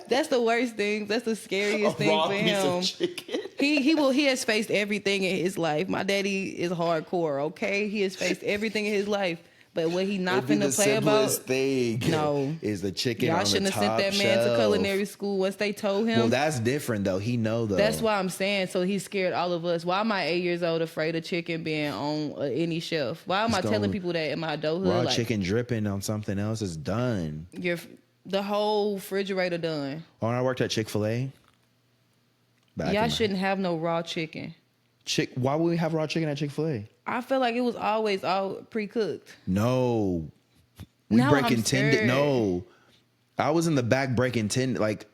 That's the worst thing. That's the scariest thing raw for piece him. of chicken. He has faced everything in his life. My daddy is hardcore, okay? He has faced everything in his life. But what he not It'd be the finna play about, simplest thing. No. Is the chicken y'all on the shouldn't have top sent that man to shelf. culinary school once they told him. Well, that's different though. He know though. That's why I'm saying. So he scared all of us. Why am I 8 years old afraid of chicken being on any shelf? Why am I telling people that in my adulthood? Raw Like, chicken dripping on something else is done. the whole refrigerator done. When I worked at Chick-fil-A. Y'all shouldn't have no raw chicken. Why would we have raw chicken at Chick-fil-A? I feel like it was always all pre-cooked. No. We Now I'm breaking tendon. scared. No. I was in the back breaking tendon. Like,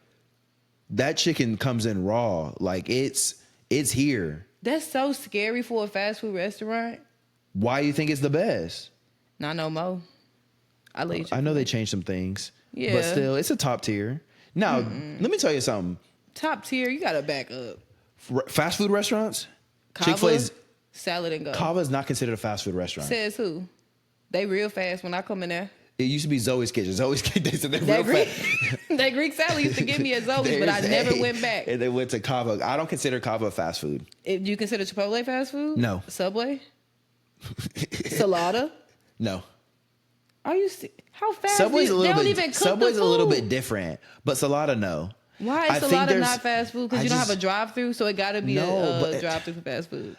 that chicken comes in raw. Like, it's here. That's so scary for a fast food restaurant. Why do you think it's the best? Not no more. I know they changed some things. Yeah. But still, it's a top tier. Now, let me tell you something. Top tier, you gotta back up. Fast food restaurants? Kava, Chick-fil-A's. salad and go. Kava is not considered a fast food restaurant. Says who? They real fast when I come in there. It used to be Zoe's Kitchen. Zoe's Kitchen, they said they're That real Greek, fast. that Greek salad used to give me at Zoe's, but I never went back. And they went to Kava. I don't consider Kava fast food. Do you consider Chipotle fast food? No. Subway? Salada? No. Are you how fast? Subway's a they little don't bit. even cook Subway's the a little food. bit different, but Salada no. Why I is think Salada there's- not fast food? Because I you don't have just- a drive-through, so it got to be No, a but- drive-through for fast food.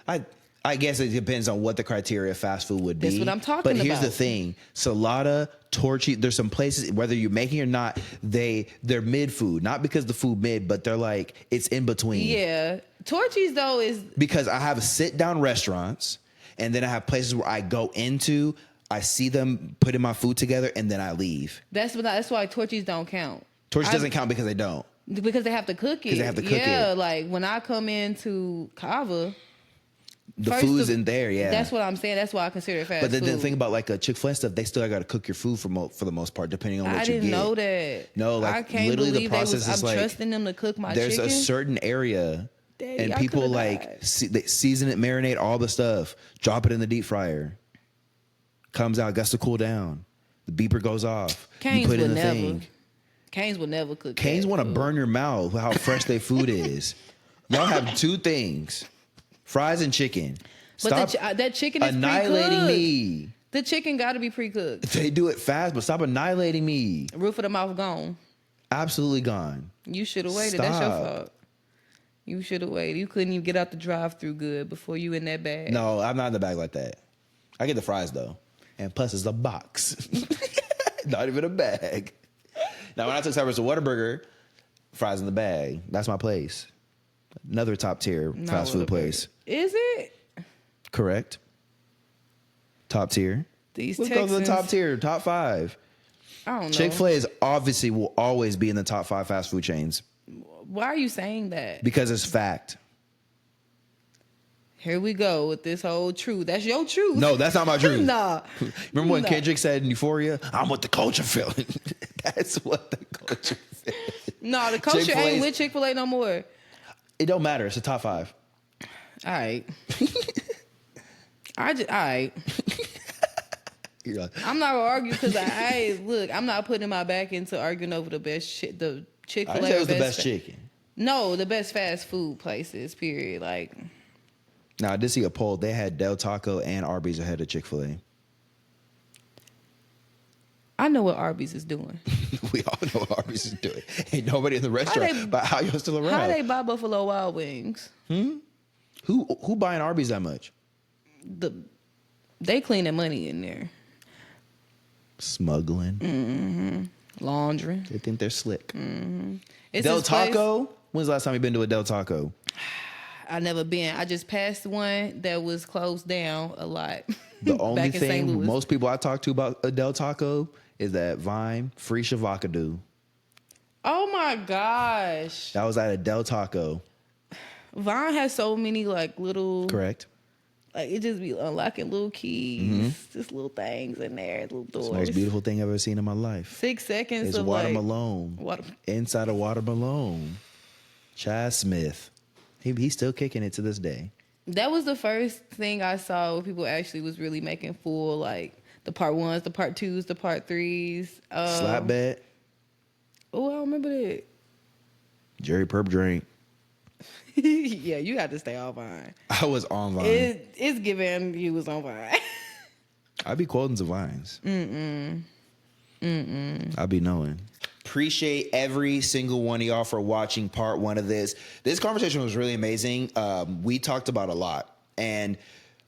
I guess it depends on what the criteria of fast food would be. That's what I'm talking But here's the about. thing: Salada, Torchy. There's some places whether you're making or not, they're mid food. Not because the food mid, but they're like it's in between. Yeah, Torchy's though is Because I have sit down restaurants, and then I have places where I go into. I see them putting my food together, and then I leave. that's why Torchy's don't count. Torchy doesn't count because they don't. Because they have to cook it. 'Cause they have to cook yeah, it. like when I come into Kava, The first food's of- in there, yeah. That's what I'm saying. That's why I consider it fast But then food. the thing about like a Chick-fil-A stuff, they still got to cook your food for the most part, depending on what I you didn't get. know that. No, like I can't literally the believe process is I'm like trusting them to cook my there's chicken. a certain area, Daddy, and I people coulda like died. they season it, marinate all the stuff, drop it in the deep fryer. Comes out, gets to cool down. The beeper goes off. Canes you put in would the never. thing. Canes will never cook. Canes that want to food. burn your mouth with how fresh their food is. Y'all have two things: fries and chicken. But Stop that chicken is annihilating pre-cooked. me. The chicken got to be pre-cooked. They do it fast, but stop annihilating me. Roof of the mouth gone. Absolutely gone. You should have waited. That's your Stop. fault. You should have waited. You couldn't even get out the drive-through good before you in that bag. No, I'm not in the bag like that. I get the fries though, and plus it's a box, not even a bag. Now when I took Cypress to Whataburger, fries in the bag. That's my place. Another top tier Not fast food Whataburger. place. Is it? Correct. Top tier. These Let's go to the Texans. top tier, top 5. I don't know. Chick-fil-A is obviously will always be in the top 5 fast food chains Why are you saying that? because it's fact. Here we go with this whole truth. That's your truth. No, that's not my truth. Nah. Remember when Nah. Kendrick said in Euphoria, I'm with the culture feeling. That's what the culture feels. No, the culture Chick-fil-A's- ain't with Chick-fil-A no more. It don't matter. It's the top 5. All right. All right. You're like, I'm not gonna argue because look, I'm not putting my back into arguing over the best the Chick-fil-A. I didn't say it was the or best chicken. No, the best fast food places, period. Like, Now, I did see a poll. They had Del Taco and Arby's ahead of Chick-fil-A. I know what Arby's is doing. We all know what Arby's is doing. Ain't nobody in the restaurant. But how y'all still around? How they buy Buffalo Wild Wings? Who buying Arby's that much? They clean their money in there. Smuggling. Laundry. They think they're slick. It's Del this place- Taco? When's the last time you been to a Del Taco? I never been. I just passed one that was closed down a lot. The only back in St. thing Louis. most people I talk to about a Del Taco is that Vine free shavacado. Oh my gosh. That was at a Del Taco. Vine has so many like little Correct. like it just be unlocking little keys, just little things in there, little doors. It's the most beautiful thing I've ever seen in my life. 6 seconds It's of Watermelon. Water. Inside of Watermelon. Chaz Smith. He's still kicking it to this day. That was the first thing I saw where people actually was really making full like the part 1s, the part 2s, the part 3s. Slap bet. Oh, I don't remember that. Jerry Perp drink. Yeah, you got to stay on Vine. I was on Vine. It's giving you was on Vine. I be quoting some Vines. I be knowing. Appreciate every single one of y'all for watching part 1 of this. This conversation was really amazing. We talked about a lot. And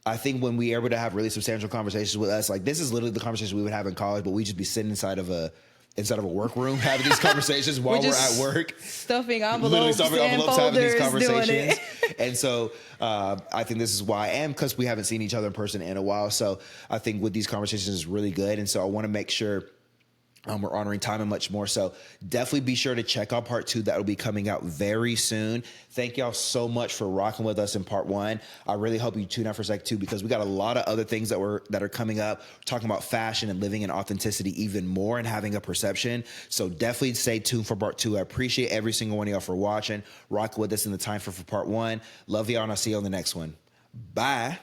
I think when we able to have really substantial conversations with us, like this is literally the conversation we would have in college, but we just be sitting inside of a workroom having these conversations while we're at work. Stuffing Literally envelopes stuffing and envelopes, having these folders, doing conversations. it. And so I think this is why, and because we haven't seen each other in person in a while. So I think with these conversations is really good. And so I want to make sure we're honoring time and much more. So definitely be sure to check out part 2. That will be coming out very soon. Thank y'all so much for rocking with us in part 1. I really hope you tune out for sec 2 because we got a lot of other things that are coming up. We're talking about fashion and living in authenticity even more and having a perception. So definitely stay tuned for part 2. I appreciate every single one of y'all for watching, rocking with us in the time for part 1. Love y'all and I'll see you on the next one. Bye.